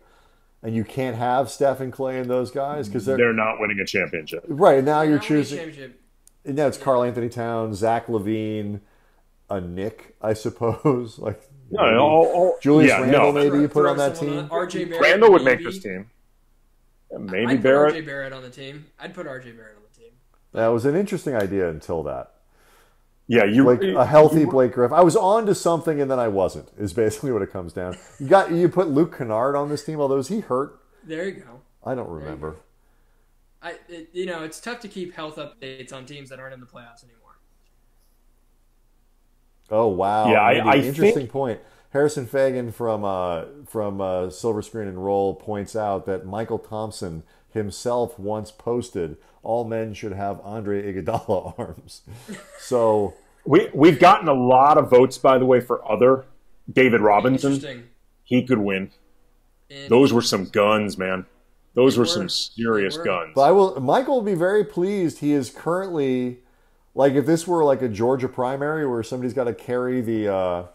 and you can't have Steph and Clay and those guys because they're not winning a championship. Right, and now you're choosing. And now it's Karl Anthony Towns, Zach LaVine, a Nick, I suppose. Like Julius Randle, maybe you put on that team. RJ Barrett, Randle would make this team. Maybe I'd Barrett. Put RJ Barrett on the team. I'd put RJ Barrett on the team. That was an interesting idea until that. Yeah, a healthy Blake Griffin. I was on to something and then I wasn't. Is basically what it comes down. You put Luke Kennard on this team, although is he hurt? There you go. I don't remember. It's tough to keep health updates on teams that aren't in the playoffs anymore. Oh wow! Yeah, interesting point. Harrison Fagan from Silver Screen and Roll points out that Michael Thompson himself once posted, "All men should have Andre Iguodala arms." So we've gotten a lot of votes, by the way, for other David Robinson. He could win. Those were some guns, man. Those were some serious guns. But Michael will be very pleased. He is currently, like, if this were like a Georgia primary where somebody's got to carry the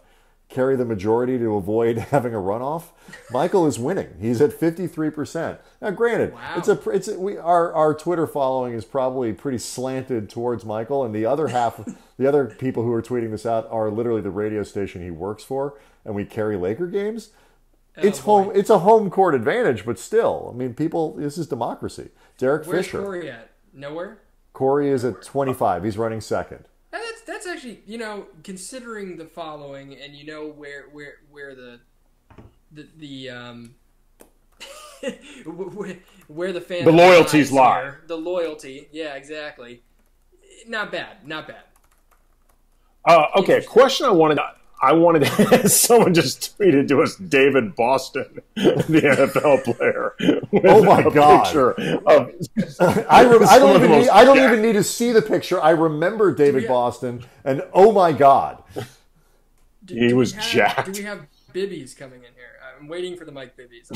majority to avoid having a runoff, Michael is winning. He's at 53%. Now, granted, our Twitter following is probably pretty slanted towards Michael, and the other half, the other people who are tweeting this out are literally the radio station he works for, and we carry Laker games. It's a home court advantage, but still, I mean, this is democracy. Where's Fisher. Corey at? Nowhere? Corey is at 25. He's running second. That's actually, considering the following, and where where the fan, the loyalties lie. The loyalty, yeah, exactly. Not bad. Okay, a question I wanted to someone just tweeted to us, David Boston, the NFL player. Oh my God! I don't even need to see the picture. I remember David Boston, and oh my God, he was jacked. Do we have bibbies coming in here? I'm waiting for the Mike bibbies.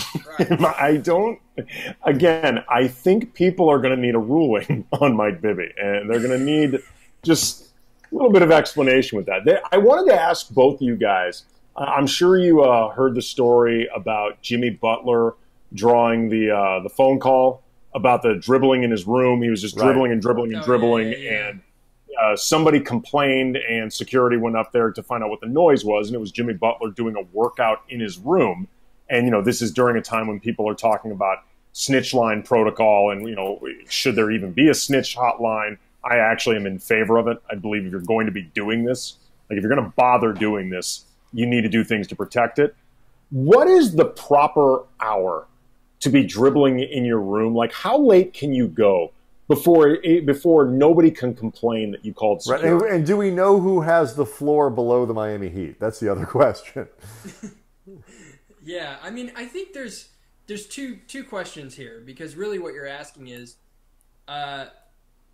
I think people are going to need a ruling on Mike Bibby, and they're going to need just a little bit of explanation with that. I wanted to ask both of you guys. I'm sure you heard the story about Jimmy Butler drawing the phone call about the dribbling in his room. He was just dribbling and dribbling and dribbling, and somebody complained, and security went up there to find out what the noise was, and it was Jimmy Butler doing a workout in his room. And this is during a time when people are talking about snitch line protocol, and should there even be a snitch hotline? I actually am in favor of it. I believe if you're going to be doing this, like if you're going to bother doing this, you need to do things to protect it. What is the proper hour to be dribbling in your room? Like, how late can you go before nobody can complain that you called security? Right. And do we know who has the floor below the Miami Heat? That's the other question. Yeah, I mean, I think there's two questions here, because really what you're asking is,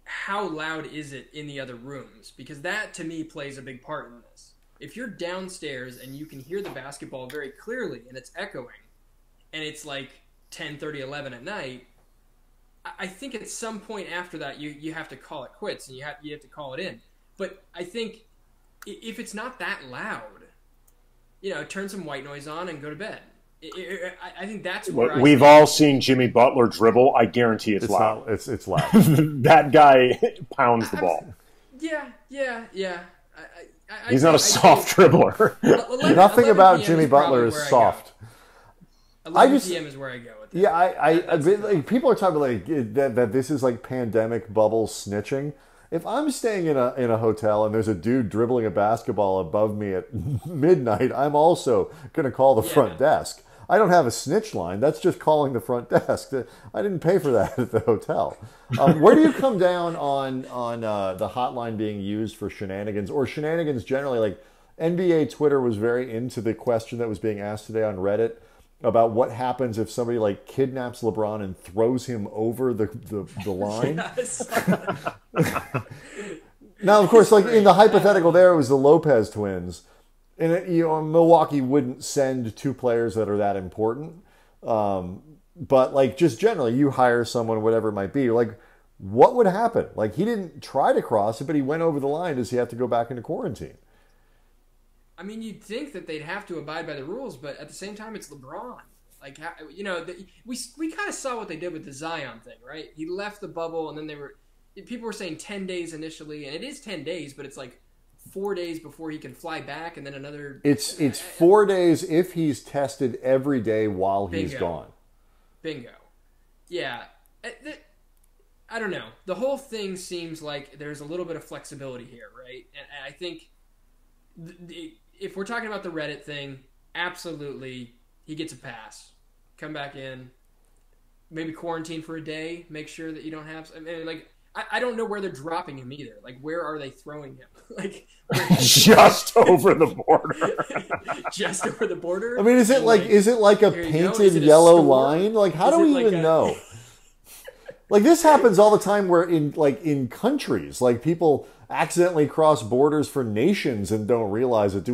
how loud is it in the other rooms? Because that, to me, plays a big part in this. If you're downstairs and you can hear the basketball very clearly and it's echoing, and it's like 10:30, 11 at night, I think at some point after that you have to call it quits, and you have to call it in. But I think if it's not that loud, turn some white noise on and go to bed. I think that's where we've all seen Jimmy Butler dribble. I guarantee it's loud. It's loud. That guy pounds the ball. Yeah. He's not a soft dribbler. Nothing about Jimmy Butler is soft. 11 p.m. is where I go with it. Yeah, people are talking like that this is like pandemic bubble snitching. If I'm staying in a hotel and there's a dude dribbling a basketball above me at midnight, I'm also going to call the front desk. I don't have a snitch line. That's just calling the front desk. I didn't pay for that at the hotel. Where do you come down on the hotline being used for shenanigans, or shenanigans generally? Like, NBA Twitter was very into the question that was being asked today on Reddit about what happens if somebody like kidnaps LeBron and throws him over the line. Now, of course, like in the hypothetical there, it was the Lopez twins. And Milwaukee wouldn't send two players that are that important. But like just generally, you hire someone, whatever it might be, like what would happen? Like he didn't try to cross it, but he went over the line. Does he have to go back into quarantine? I mean, you'd think that they'd have to abide by the rules, but at the same time, it's LeBron. Like, you know, we kind of saw what they did with the Zion thing, right? He left the bubble, and then people were saying 10 days initially, and it is 10 days, but it's like 4 days before he can fly back, and then another. It's 4 days if he's tested every day while he's gone. Bingo. Yeah. I don't know. The whole thing seems like there's a little bit of flexibility here, right? And I think if we're talking about the Reddit thing, absolutely he gets a pass. Come back in, maybe quarantine for a day, make sure that you don't have... I mean, like, I don't know where they're dropping him either. Like, where are they throwing him? Like, just over the border. Just over the border? I mean, is it like a painted yellow line? Like, how do we even know? Like, this happens all the time where in countries, like, people accidentally cross borders for nations and don't realize it.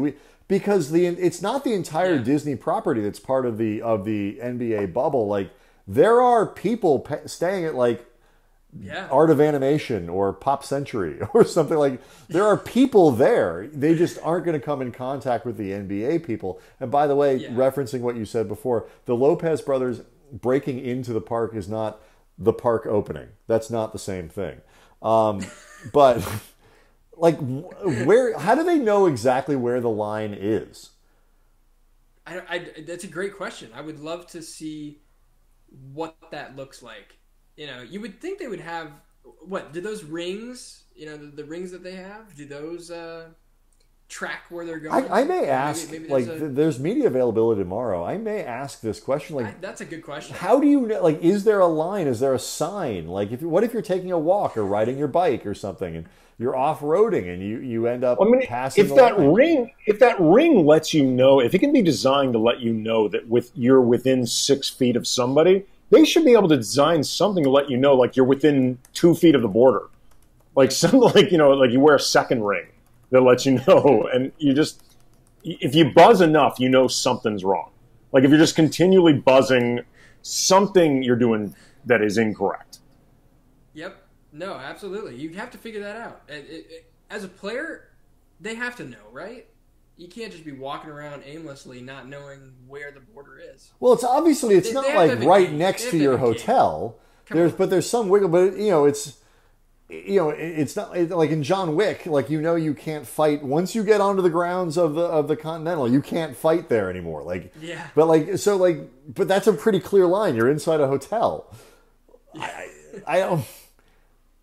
Because it's not the entire Disney property that's part of the NBA bubble. Like, there are people staying at, like, Art of Animation or Pop Century or something. Like, there are people there. They just aren't going to come in contact with the NBA people. And by the way, referencing what you said before, the Lopez brothers breaking into the park is not the park opening. That's not the same thing. But like, how do they know exactly where the line is? That's a great question. I would love to see what that looks like. You know, you would think they would have, do those rings, you know, the rings that they have, do those track where they're going? I may ask, maybe there's media availability tomorrow. I may ask this question. Like, that's a good question. How do you know, like, is there a line? Is there a sign? Like, what if you're taking a walk or riding your bike or something and you're off-roading and you end up passing if that ring lets you know, if it can be designed to let you know that you're within 6 feet of somebody, they should be able to design something to let you know, like, you're within 2 feet of the border. Like, something like, you know, like you wear a second ring that lets you know. And if you buzz enough, you know something's wrong. Like, if you're just continually buzzing, something you're doing that is incorrect. Yep. No, absolutely. You have to figure that out. As a player, they have to know, right? You can't just be walking around aimlessly not knowing where the border is. Well, it's not like right next to your hotel. There's some wiggle, but it's not like in John Wick. Like, you can't fight once you get onto the grounds of the Continental. You can't fight there anymore. Like, but that's a pretty clear line. You're inside a hotel. I don't.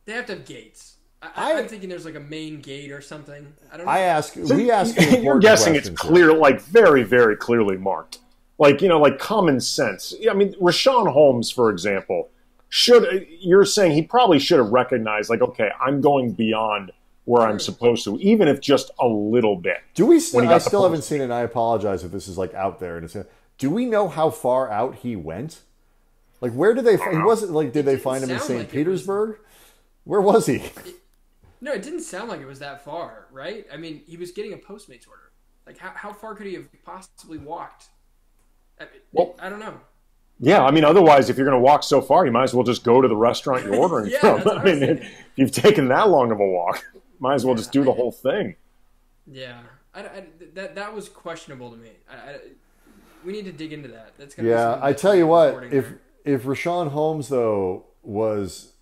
They have to have gates. I'm thinking there's like a main gate or something. I don't know. We ask. You're guessing it's clear, like very, very clearly marked. Like, like common sense. I mean, Rashawn Holmes, for example, you're saying he probably should have recognized, like, okay, I'm going beyond where I'm supposed to, even if just a little bit. I still haven't seen it, and I apologize if this is like out there. Do we know how far out he went? Like, where did they? He wasn't like. Did they find him in St. Petersburg? Where was he? No, it didn't sound like it was that far, right? I mean, he was getting a Postmates order. Like, how far could he have possibly walked? I don't know. Yeah, I mean, otherwise, if you're going to walk so far, you might as well just go to the restaurant you're ordering from. I mean, if you've taken that long of a walk, might as well just do the whole thing. Yeah, that was questionable to me. We need to dig into that. That's gonna I tell you what, if Rashawn Holmes, though, was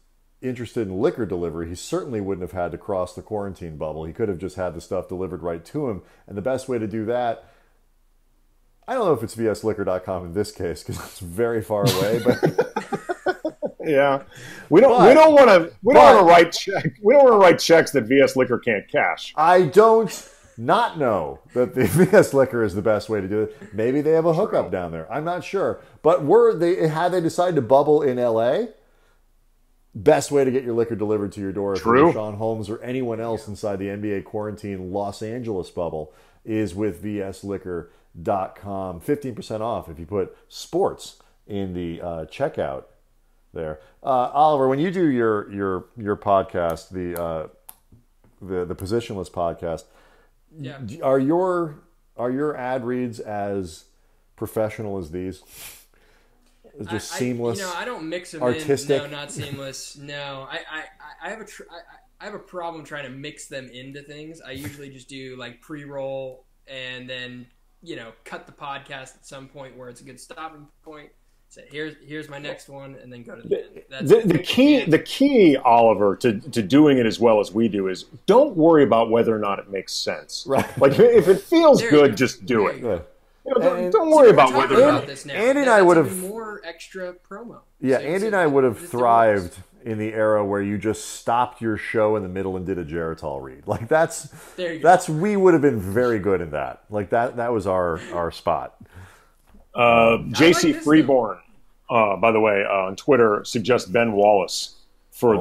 interested in liquor delivery, he certainly wouldn't have had to cross the quarantine bubble. He could have just had the stuff delivered right to him. And the best way to do that, I don't know if it's vsliquor.com in this case because it's very far away, but yeah, we don't want to write checks that VS Liquor can't cash. I don't not know that the VS Liquor is the best way to do it. Maybe they have a hookup down there. I'm not sure, but had they decided to bubble in LA, best way to get your liquor delivered to your door if you're Rashawn Holmes or anyone else inside the NBA quarantine Los Angeles bubble is with vsliquor.com. 15% off if you put sports in the checkout there. Oliver, when you do your podcast, the Positionless podcast, are your ad reads as professional as these? It's just seamless. I don't mix them artistic. in. No, not seamless. No, I have a problem trying to mix them into things. I usually just do like pre-roll and then cut the podcast at some point where it's a good stopping point. Say here's my next one, and then go to the end. That's the key, Oliver, to doing it as well as we do is don't worry about whether or not it makes sense. Right. Like if it feels good, just do it. Don't worry about whether or not. Andy and I would have more extra promo. Yeah, Andy and I would have thrived in the era where you just stopped your show in the middle and did a Geritol read. Like we would have been very good at that. Like that was our spot. JC Freeborn, by the way, on Twitter suggests Ben Wallace for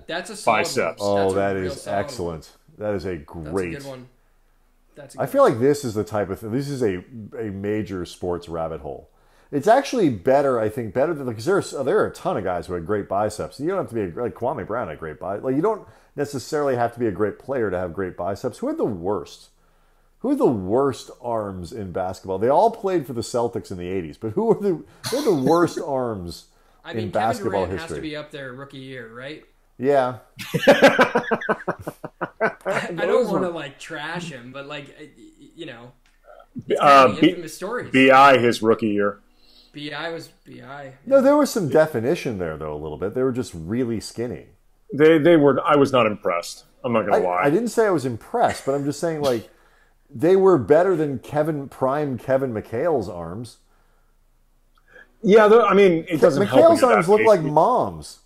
that's a biceps. Oh, that is excellent. That is a great. That's a good one. I feel like this is the type of thing. This is a major sports rabbit hole. It's actually better, I think, than because there are a ton of guys who had great biceps. You don't have to be like Kwame Brown had great biceps. Like you don't necessarily have to be a great player to have great biceps. Who had the worst? Who are the worst arms in basketball? They all played for the Celtics in the '80s, but who are the worst arms in basketball Kevin Durant history? Has to be up there rookie year, right? Yeah. I don't want to trash him, but infamous stories. BI his rookie year. BI was BI. No, there was some definition there though a little bit. They were just really skinny. They were. I was not impressed. I'm not gonna lie. I didn't say I was impressed, but I'm just saying they were better than Kevin McHale's arms. Yeah, I mean, it doesn't help. McHale's arms look like mom's.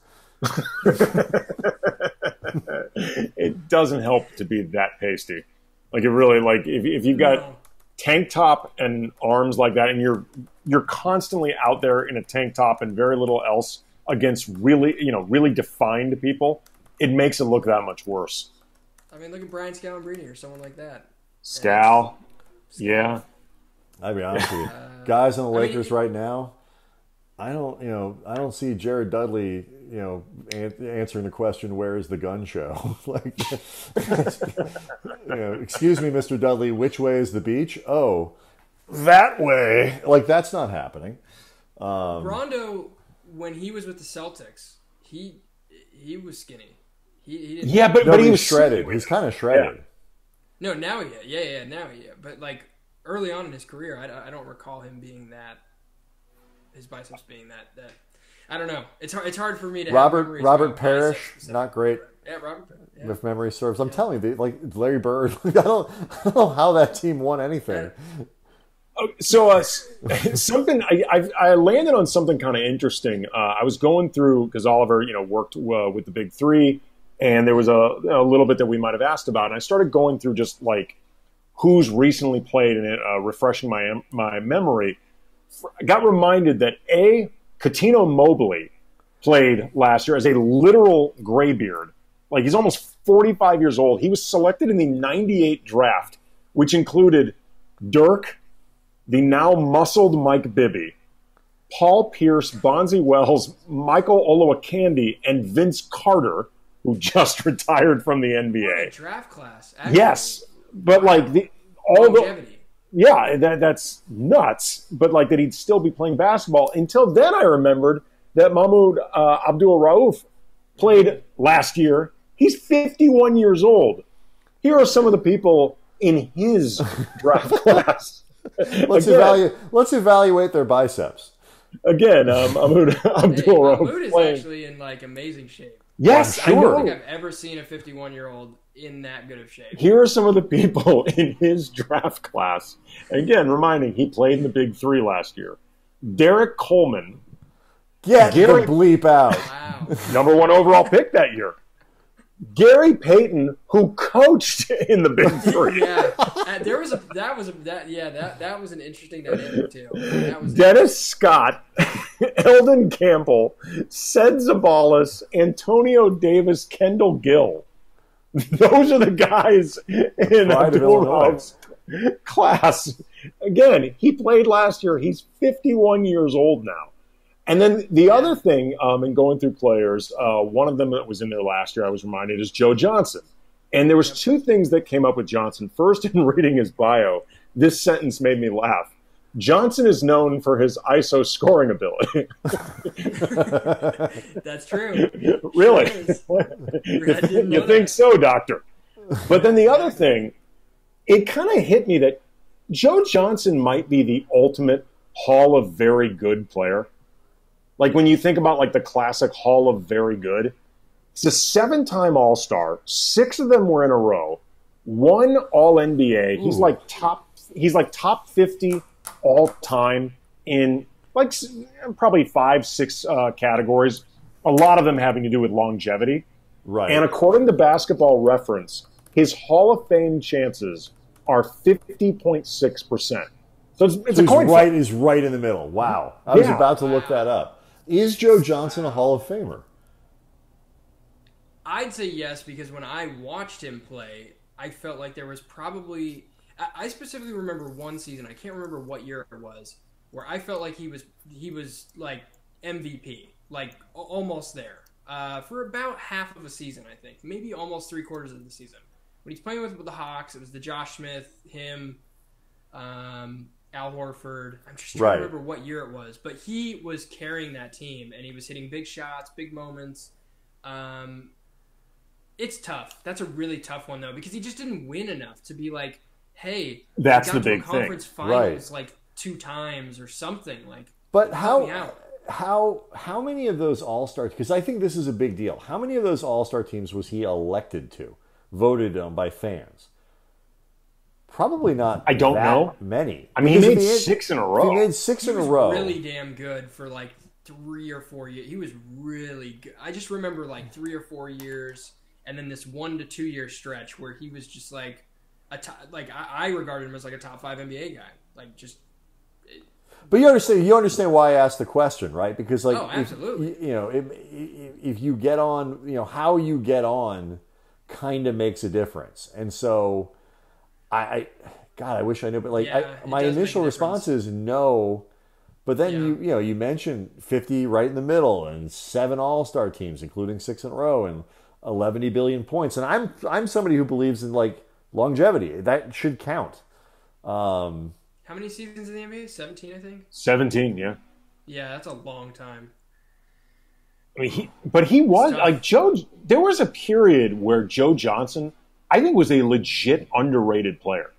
It doesn't help to be that pasty. Like it really, if you've got tank top and arms like that, and you're constantly out there in a tank top and very little else against really defined people, it makes it look that much worse. I mean, look at Brian Scalabrine or someone like that. Scal. Yeah. I'll be honest with you. Guys on the Lakers right now, I don't see Jared Dudley, answering the question, "Where is the gun show?" Excuse me, Mr. Dudley, which way is the beach? Oh, that way. That's not happening. Rondo, when he was with the Celtics, he was skinny. He didn't. Yeah, but he was shredded. He's kind of shredded. Yeah. No, now he is. Yeah, now he is. But early on in his career, I don't recall him being that. His biceps being that. I don't know. It's hard for me to. Robert Parrish, not great. Yeah, Robert Parrish. Yeah. If memory serves, I'm telling you, Larry Bird. I don't know how that team won anything. So something I landed on something kind of interesting. I was going through because Oliver, worked with the Big Three, and there was a little bit that we might have asked about, and I started going through just who's recently played, and it refreshing my memory. I got reminded that Cuttino Mobley played last year as a literal graybeard. He's almost 45 years old. He was selected in the '98 draft, which included Dirk, the now muscled Mike Bibby, Paul Pierce, Bonzi Wells, Michael Olowokandi, and Vince Carter, who just retired from the NBA. What a draft class. Actually. Yes, but that's nuts. But that he'd still be playing basketball. Until then, I remembered that Mahmoud Abdul Rauf played last year. He's 51 years old. Here are some of the people in his draft class. Let's evaluate their biceps. Again, Mahmoud Abdul Rauf. Mahmoud is actually in amazing shape. Yes, I don't think I've ever seen a 51-year-old in that good of shape. Here are some of the people in his draft class. Again, reminding he played in the Big Three last year. Derek Coleman. Get the bleep out. Wow. Number 1 overall pick that year. Gary Payton, who coached in the Big Three. Yeah, that was an interesting dynamic too. Dennis Scott, Eldon Campbell, Ced Zabalas, Antonio Davis, Kendall Gill. Those are the guys in Abdul Rauf's class. Again, he played last year. He's 51 years old now. And then the other thing, in going through players, one of them that was in there last year, I was reminded, is Joe Johnson. And there was two things that came up with Johnson. First, in reading his bio, this sentence made me laugh. Johnson is known for his ISO scoring ability. That's true. Really? You think so, doctor? But then the other thing, it kind of hit me that Joe Johnson might be the ultimate Hall of Very Good player. Like when you think about like the classic Hall of Very Good, he's a 7-time All-Star. 6 of them were in a row. 1 All-NBA. He's like top 50 all time in like probably 5-6 categories. A lot of them having to do with longevity. Right. And according to Basketball Reference, his Hall of Fame chances are 50.6%. So it's a coin flip. Is right in the middle. Wow. I was about to look that up. Is Joe Johnson a Hall of Famer? I'd say yes, because when I watched him play, I felt like there was probably... I specifically remember one season, I can't remember what year it was, where I felt like he was like MVP, like almost there. For about half of a season, I think. Maybe almost 3/4 of the season. When he's playing with the Hawks, it was the Josh Smith, him, Al Horford. I'm just trying to remember what year it was. But he was carrying that team, and he was hitting big shots, big moments. It's tough. That's a really tough one, though, because he just didn't win enough to be like, hey, that's the big thing. Conference finals like 2 times or something. Like, but how many of those All-Star, because I think this is a big deal, how many of those All-Star teams was he elected to, voted on by fans? Probably not. I don't know many. I mean, he made 6 in a row. He made 6 in a row. Really damn good for like 3 or 4 years. He was really good. I just remember like 3 or 4 years, and then this 1 to 2 year stretch where he was just like I regarded him as like a top 5 NBA guy. Like just. But you understand why I asked the question, right? Because like, absolutely. If you get on, how you get on, kind of makes a difference. And so, God, I wish I knew, but like, my initial response is no. But then you mentioned 50 right in the middle, and 7 All-Star teams, including 6 in a row, and 11 billion points. And I'm somebody who believes in like longevity. That should count. How many seasons in the NBA? 17, I think. 17, yeah. Yeah, that's a long time. I mean, he was like Joe. There was a period where Joe Johnson, I think, was a legit underrated player.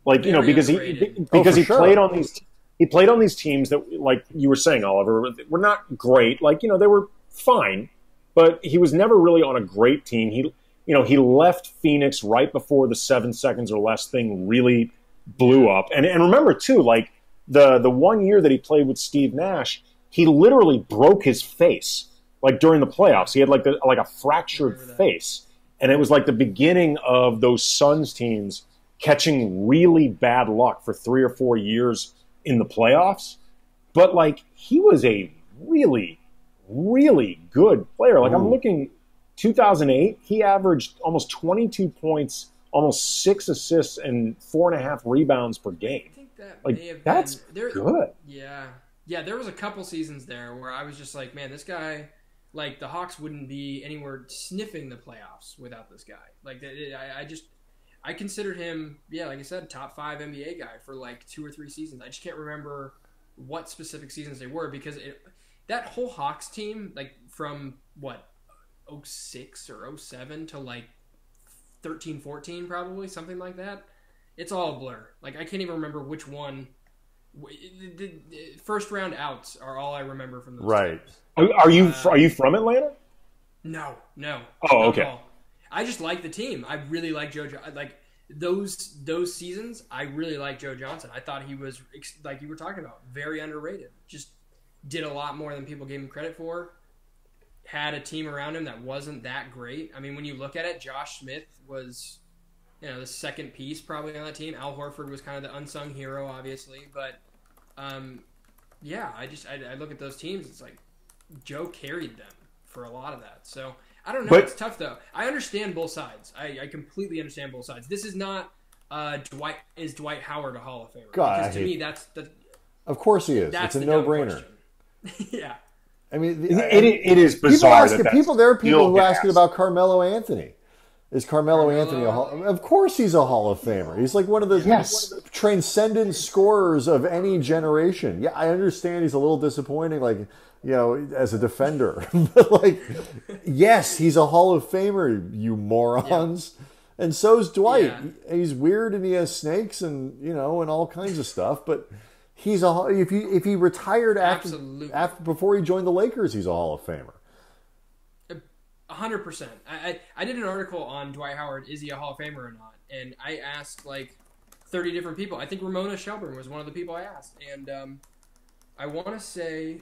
Like because he played on these teams that, like you were saying, Oliver, were not great. Like they were fine, but he was never really on a great team. He left Phoenix right before the 7 seconds or less thing really blew up. And remember too, like the 1 year that he played with Steve Nash, he literally broke his face. Like during the playoffs, he had like a fractured face, and it was like the beginning of those Suns teams catching really bad luck for 3 or 4 years in the playoffs. But like he was a really, really good player. Like I'm looking, 2008, he averaged almost 22 points, almost 6 assists, and 4.5 rebounds per game. I think that like may have that's been, good. Yeah. There was a couple seasons there where I was just like, man, this guy. Like, the Hawks wouldn't be anywhere sniffing the playoffs without this guy. Like, I considered him, like I said, top 5 NBA guy for, like, 2 or 3 seasons. I just can't remember what specific seasons they were because that whole Hawks team, like, from, 06 or 07 to, like, 13, 14 probably, something like that. It's all a blur. Like, I can't even remember which one. The first round outs are all I remember from those teams. Are you from Atlanta? No. Oh, okay. I just like the team. I really like Joe. Like those seasons, I really like Joe Johnson. I thought he was, like you were talking about, very underrated. Just did a lot more than people gave him credit for. Had a team around him that wasn't that great. I mean, when you look at it, Josh Smith was, the second piece probably on that team. Al Horford was kind of the unsung hero, obviously, but I look at those teams. It's like Joe carried them for a lot of that. So I don't know. It's tough though. I understand both sides. I completely understand both sides. This is not Dwight. Is Dwight Howard a Hall of Famer? God, because to me, that's the. Of course he is. It's a no-brainer. Yeah. I mean, it is bizarre. There are people who ask about Carmelo Anthony. Is Carmelo Anthony a Hall? Of course he's a Hall of Famer. He's like one of the transcendent scorers of any generation. Yeah, I understand he's a little disappointing, like, as a defender. But, like, yes, he's a Hall of Famer, you morons. And so's Dwight. Yeah. He's weird and he has snakes and and all kinds of stuff. But he's if he retired after before he joined the Lakers, he's a Hall of Famer. 100%. I did an article on Dwight Howard. Is he a Hall of Famer or not? And I asked like 30 different people. I think Ramona Shelburne was one of the people I asked, and I want to say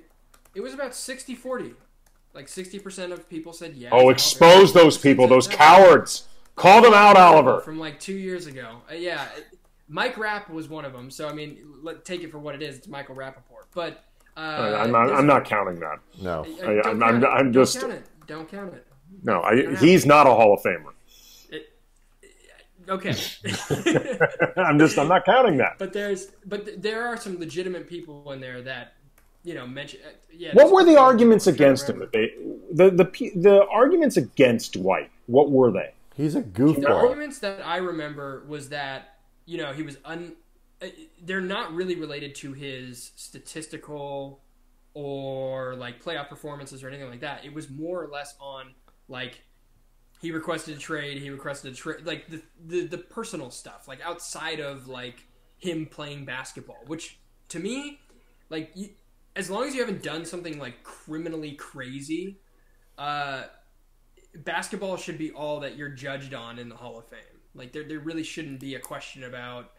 it was about 60-40. Like 60% of people said yes. Oh, expose those people, those cowards. Call them out, Oliver. From like 2 years ago. Yeah, Mike Rapp was one of them. So I mean, take it for what it is. It's Michael Rappaport. But I'm not counting that. No, I'm just don't count it. No, he's not a Hall of Famer. Okay. I'm not counting that. But there are some legitimate people in there that mention. Yeah. What were the arguments against him? The arguments against Dwight. What were they? He's a goofball. The arguments that I remember was that he was they're not really related to his statistical or like playoff performances or anything like that. It was more or less on like he requested a trade, like the personal stuff, like outside of like him playing basketball, which to me, like as long as you haven't done something like criminally crazy, basketball should be all that you're judged on in the Hall of Fame. Like there really shouldn't be a question about,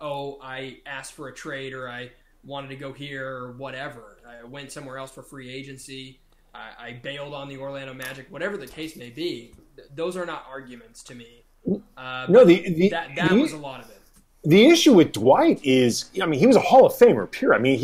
oh, I asked for a trade or I wanted to go here or whatever. I went somewhere else for free agency. I bailed on the Orlando Magic, whatever the case may be. Those are not arguments to me. No, that was a lot of it. The issue with Dwight is, I mean, he was a Hall of Famer, period. I mean,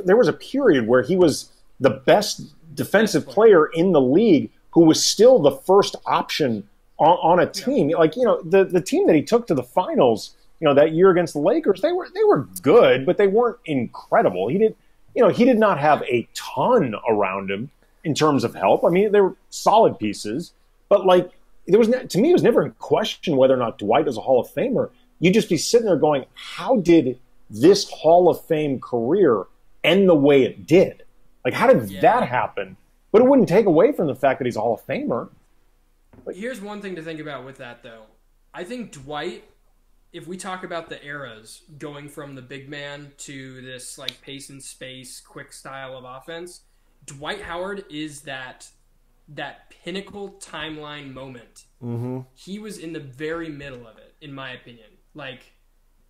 there was a period where he was the best defensive player in the league who was still the first option on a team. Like, the team that he took to the finals, that year against the Lakers, they were good, but they weren't incredible. He did not have a ton around him in terms of help. I mean, they were solid pieces, but like to me, it was never in question whether or not Dwight is a Hall of Famer. You'd just be sitting there going, how did this Hall of Fame career end the way it did? Like, how did that happen? But it wouldn't take away from the fact that he's a Hall of Famer. Here's one thing to think about with that, though. I think Dwight, if we talk about the eras going from the big man to this like pace and space, quick style of offense, Dwight Howard is that pinnacle timeline moment. Mm-hmm. He was in the very middle of it, in my opinion. Like,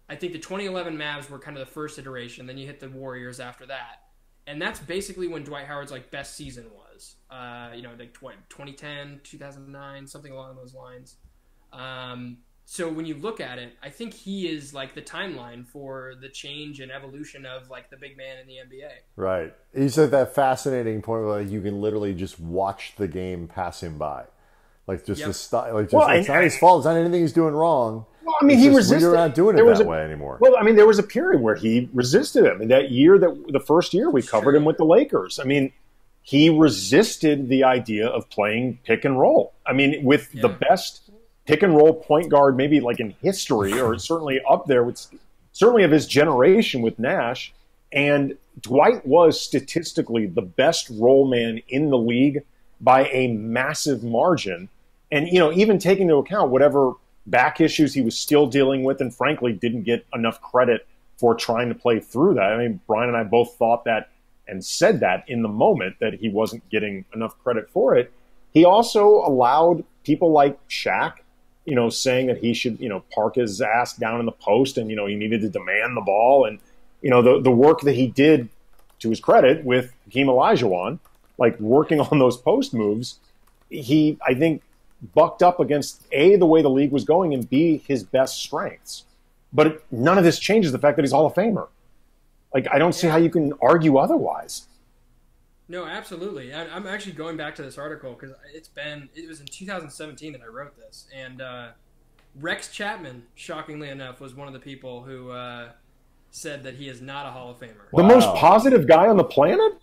I think the 2011 Mavs were kind of the first iteration. Then you hit the Warriors after that. And that's basically when Dwight Howard's like best season was. Like 2010, 2009, something along those lines. So when you look at it, I think he is like the timeline for the change and evolution of like the big man in the NBA. Right. He's at that fascinating point where you can literally just watch the game pass him by. Like just the style, like just it's not his fault. It's not anything he's doing wrong. Well, I mean, he resisted. We're not doing it that way anymore. Well, I mean, there was a period where he resisted him. I mean, the first year we covered him with the Lakers. I mean, he resisted the idea of playing pick and roll. I mean, with the best pick and roll point guard, maybe like in history, or certainly up there with certainly of his generation with Nash. And Dwight was statistically the best roll man in the league by a massive margin. And, even taking into account whatever back issues he was still dealing with and frankly didn't get enough credit for trying to play through that. I mean, Brian and I both thought that and said that in the moment that he wasn't getting enough credit for it. He also allowed people like Shaq, saying that he should, park his ass down in the post and, he needed to demand the ball. And, the work that he did, to his credit, with Hakeem Olajuwon, like working on those post moves, he, I think, bucked up against A, the way the league was going, and B, his best strengths. But none of this changes the fact that he's Hall of Famer. Like, I don't see how you can argue otherwise. No, absolutely. I'm actually going back to this article because it was in 2017 that I wrote this. And Rex Chapman, shockingly enough, was one of the people who said that he is not a Hall of Famer. The most positive guy on the planet?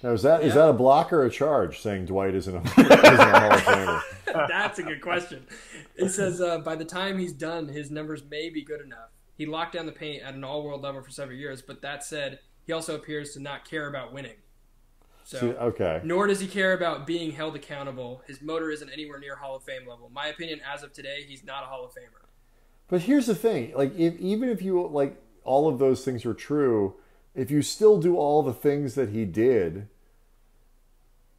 Now, is that a block or a charge saying Dwight isn't a Hall of Famer? That's a good question. He says by the time he's done, his numbers may be good enough. He locked down the paint at an all-world level for several years, but that said, he also appears to not care about winning. So, okay. Nor does he care about being held accountable. His motor isn't anywhere near Hall of Fame level. My opinion, as of today, he's not a Hall of Famer. But here's the thing: like, even if you like all of those things are true, if you still do all the things that he did,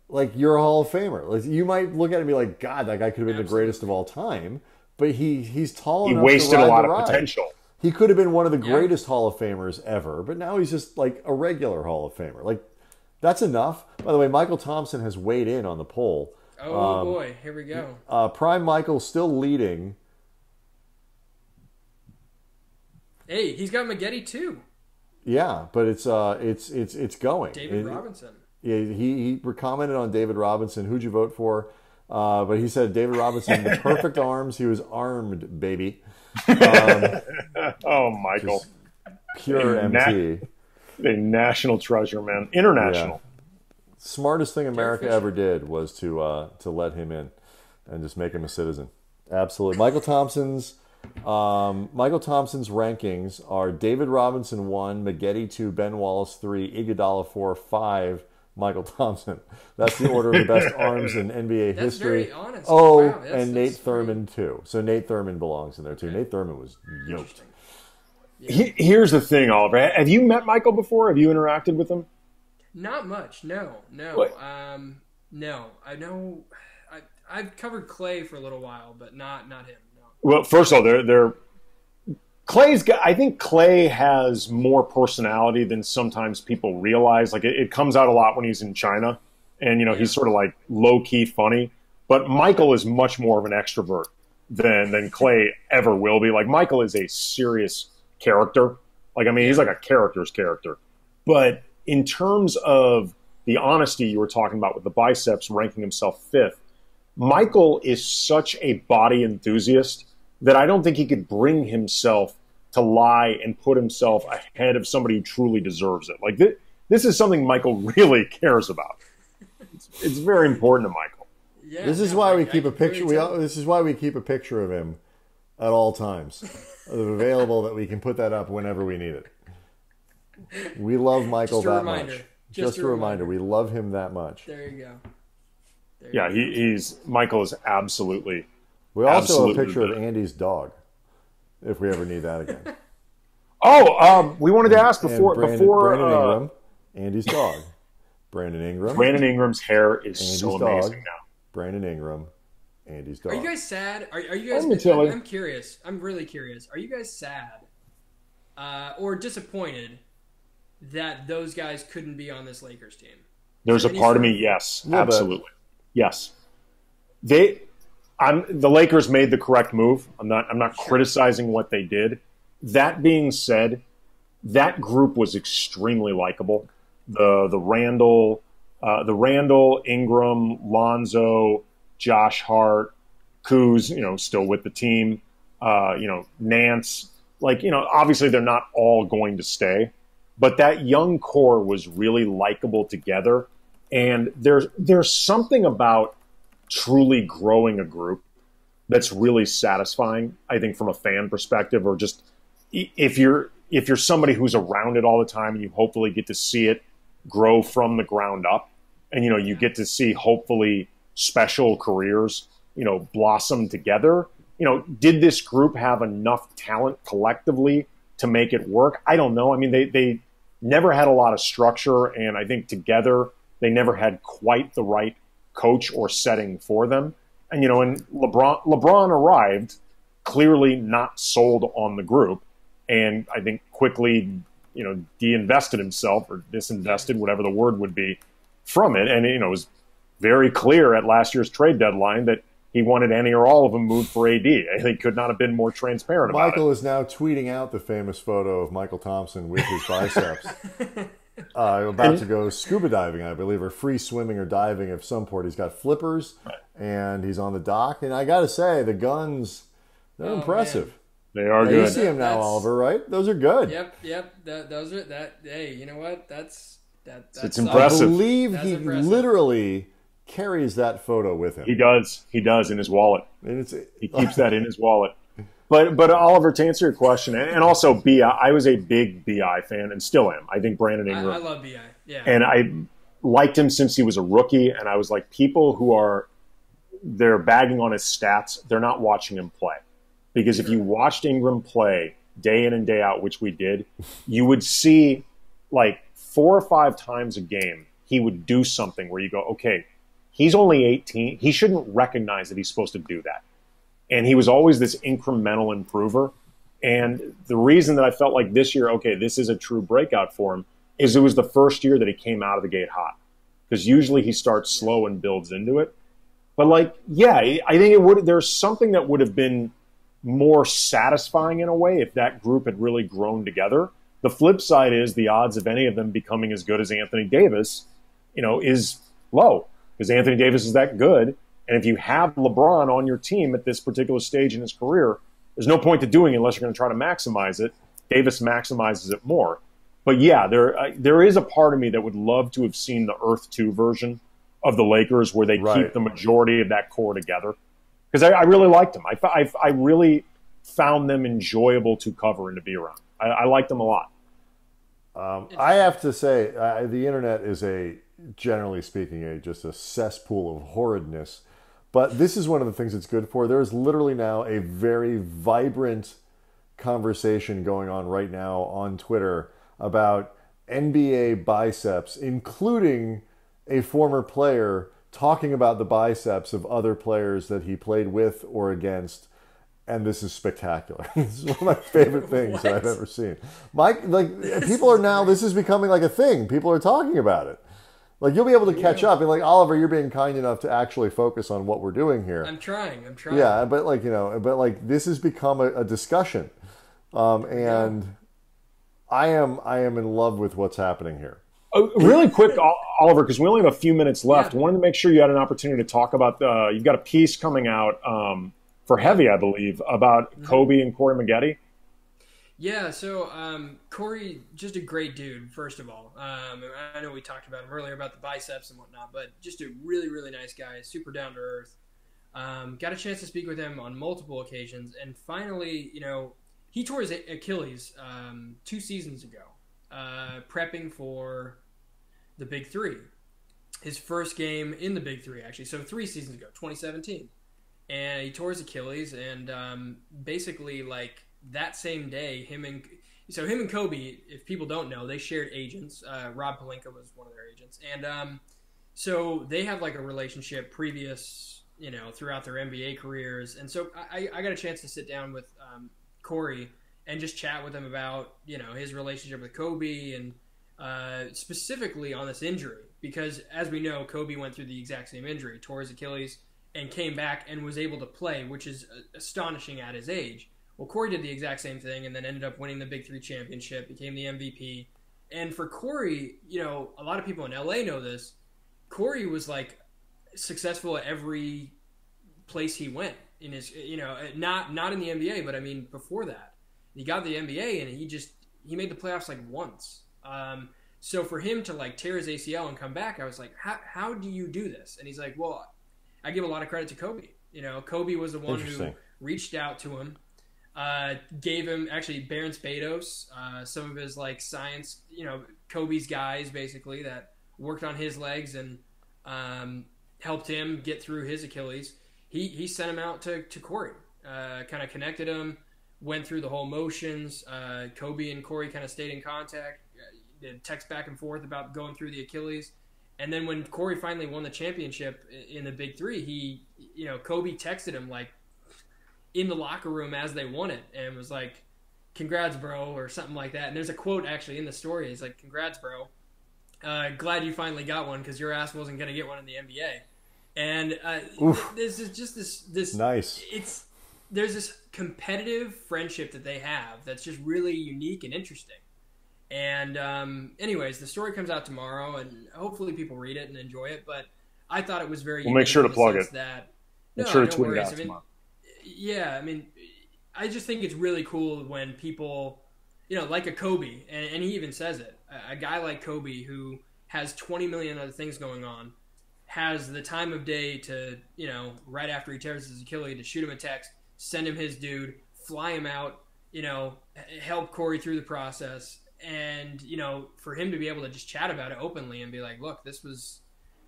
like, you're a Hall of Famer. Like, you might look at it and be like, God, that guy could have been the greatest of all time. But he's tall enough to ride the ride. He wasted a lot of potential. He could have been one of the greatest Hall of Famers ever, but now he's just like a regular Hall of Famer. Like, that's enough. By the way, Michael Thompson has weighed in on the poll. Oh boy, here we go. Prime Michael still leading. Hey, he's got Maggette too. Yeah, but it's going. David Robinson. Yeah, he commented on David Robinson. Who'd you vote for? But he said David Robinson, the perfect arms. He was armed, baby. Oh, Michael. Pure MT. A national treasure, man. International. Yeah. Smartest thing America ever did was to let him in and just make him a citizen. Absolutely. Michael Thompson's rankings are David Robinson 1, Maggette 2, Ben Wallace 3, Iguodala 4, 5, Michael Thompson. That's the order of the best arms in NBA That's history. Very honest. Oh, wow, and Nate Thurman too. So Nate Thurman belongs in there too. Nate Thurman was yoked. Yeah. Here's the thing, Oliver. Have you met Michael before? Have you interacted with him? Not much. No. What? No. I know. I've covered Clay for a little while, but not him. No. Well, first of all, I think Clay has more personality than sometimes people realize. Like, it comes out a lot when he's in China, and he's sort of like low key funny. But Michael is much more of an extrovert than Clay ever will be. Like, Michael is a serious character. Like, I mean, he's like a character's character. But in terms of the honesty you were talking about with the biceps ranking himself fifth, Michael is such a body enthusiast that I don't think he could bring himself to lie and put himself ahead of somebody who truly deserves it. Like, this is something Michael really cares about. It's very important to Michael. Yeah, this is why we keep a picture. This is why we keep a picture of him at all times, available, that we can put that up whenever we need it. We love Michael that much. Just a reminder. We love him that much. There you go. Michael is absolutely. We also have a picture of Andy's dog, if we ever need that again. We wanted to ask before Brandon Ingram, Andy's dog. Brandon Ingram's hair is Andy's so dog. amazing now. Brandon Ingram, Andy's dog. Are you guys sad? Are you guys? I'm curious. I'm really curious. Are you guys sad or disappointed that those guys couldn't be on this Lakers team? There's a part of me, yes, absolutely, yes. The Lakers made the correct move. I'm not criticizing what they did. That being said, that group was extremely likable. The Randall, Ingram, Lonzo, Josh Hart, Kuz, still with the team. Nance. Obviously they're not all going to stay, but that young core was really likable together. And there's something about truly growing a group that's really satisfying, I think, from a fan perspective, or just if you're somebody who's around it all the time and you hopefully get to see it grow from the ground up, and you get to see hopefully special careers blossom together. Did this group have enough talent collectively to make it work? I don't know. I mean, they never had a lot of structure, and I think together they never had quite the right coach or setting for them. And and LeBron arrived clearly not sold on the group, and I think quickly de-invested himself, or disinvested, whatever the word would be, from it. And it was very clear at last year's trade deadline that he wanted any or all of them moved for AD. He could not have been more transparent about it. Michael is now tweeting out the famous photo of Michael Thompson with his biceps. About to go scuba diving, I believe, or free swimming or diving of some port. He's got flippers, and he's on the dock. And I got to say, the guns, they're impressive. Man. They are good. You see him now, Oliver, right? Those are good. Yep. Those are that. Hey, you know what? That's it's impressive. I believe he literally carries that photo with him. He does in his wallet. And he keeps that in his wallet. But Oliver, to answer your question, and also BI, I was a big BI fan and still am. I think Brandon Ingram. I love BI. Yeah. And liked him since he was a rookie, and I was like, people who they're bagging on his stats, they're not watching him play. Because if you watched Ingram play day in and day out, which we did, you would see like 4 or 5 times a game, he would do something where you go, okay, he's only 18. He shouldn't recognize that he's supposed to do that. And he was always this incremental improver. And the reason that I felt like this year, okay, this is a true breakout for him, is it was the first year that he came out of the gate hot. Because usually he starts slow and builds into it. But like, yeah, I think there's something that would have been more satisfying in a way if that group had really grown together. The flip side is the odds of any of them becoming as good as Anthony Davis, is low, because Anthony Davis is that good. And if you have LeBron on your team at this particular stage in his career, there's no point to doing it unless you're going to try to maximize it. Davis maximizes it more. But yeah, there is a part of me that would love to have seen the Earth 2 version of the Lakers where they keep the majority of that core together. Because I really liked them. I really found them enjoyable to cover and to be around. I liked them a lot. I have to say, the internet is generally speaking, just a cesspool of horridness. But this is one of the things it's good for. There is literally now a very vibrant conversation going on right now on Twitter about NBA biceps, including a former player talking about the biceps of other players that he played with or against. And this is spectacular. This is one of my favorite things that I've ever seen. This is becoming like a thing. People are talking about it. Like, you'll be able to catch up. And like, Oliver, you're being kind enough to actually focus on what we're doing here. I'm trying. Yeah, but this has become a discussion. And I am in love with what's happening here. Really quick, Oliver, because we only have a few minutes left. I wanted to make sure you had an opportunity to talk about you've got a piece coming out for Heavy, I believe, about Kobe and Corey Maggette. Yeah, so Corey, just a great dude, first of all. I know we talked about him earlier about the biceps and whatnot, but just a really, really nice guy, super down to earth. Got a chance to speak with him on multiple occasions, and finally, he tore his Achilles 2 seasons ago, prepping for the Big Three. His first game in the Big Three, actually, so 3 seasons ago, 2017. And he tore his Achilles, and basically, like, that same day, him and Kobe, if people don't know, they shared agents. Rob Pelinka was one of their agents. And so they have, like, a relationship previous, throughout their NBA careers. And so I got a chance to sit down with Corey and just chat with him about, his relationship with Kobe and specifically on this injury. Because, as we know, Kobe went through the exact same injury, tore his Achilles, and came back and was able to play, which is astonishing at his age. Well, Corey did the exact same thing and then ended up winning the Big Three championship, became the MVP. And for Corey, a lot of people in LA know this. Corey was like successful at every place he went in his, not in the NBA, but I mean before that. He got the NBA and he made the playoffs like once. So for him to like tear his ACL and come back, I was like, how do you do this? And he's like, well, I give a lot of credit to Kobe. Kobe was the one who reached out to him. Gave him actually Baron Spados, some of his like science, Kobe's guys basically that worked on his legs and helped him get through his Achilles. He sent him out to Corey, kind of connected him, went through the whole motions. Kobe and Corey kind of stayed in contact, did text back and forth about going through the Achilles. And then when Corey finally won the championship in the Big Three, Kobe texted him like in the locker room as they won it and was like, "Congrats, bro," or something like that. And there's a quote actually in the story. He's like, "Congrats, bro. Glad you finally got one because your ass wasn't going to get one in the NBA." And this is just this nice. There's this competitive friendship that they have that's just really unique and interesting. And anyways, the story comes out tomorrow, and hopefully people read it and enjoy it. But I thought it was very. We'll make sure to plug it. Make sure to tweet it out tomorrow. Yeah, I mean, I just think it's really cool when people, like a Kobe, and he even says it, a guy like Kobe who has 20 million other things going on, has the time of day to, right after he tears his Achilles, to shoot him a text, send him his dude, fly him out, help Corey through the process, and for him to be able to just chat about it openly and be like, look, this was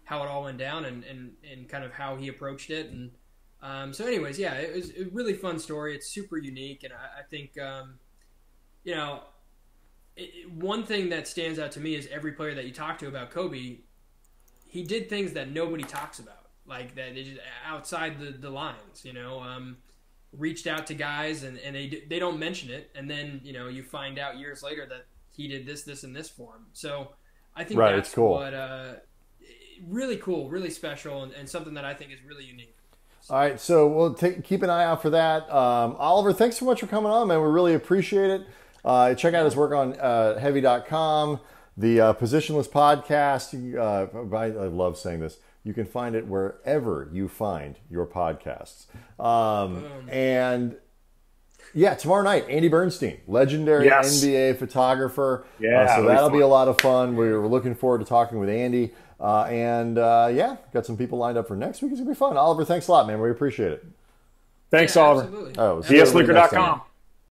how it all went down, and kind of how he approached it. And so anyways, yeah, it was a really fun story. It's super unique, and I think one thing that stands out to me is every player that you talk to about Kobe, he did things that nobody talks about, like that they just outside the lines, reached out to guys, and they don't mention it, and then you find out years later that he did this and this for him. So I think that's cool. What really cool, really special, and something that I think is really unique. So. All right, so we'll keep an eye out for that. Oliver, thanks so much for coming on, man. We really appreciate it. Check out his work on heavy.com, the Positionless podcast. I love saying this. You can find it wherever you find your podcasts. And yeah, tomorrow night, Andy Bernstein, legendary NBA photographer. Yeah, so that'll be a lot of fun. We're looking forward to talking with Andy. Got some people lined up for next week. It's going to be fun. Oliver, thanks a lot, man. We appreciate it. Thanks, Oliver. Absolutely. DSLeaker.com.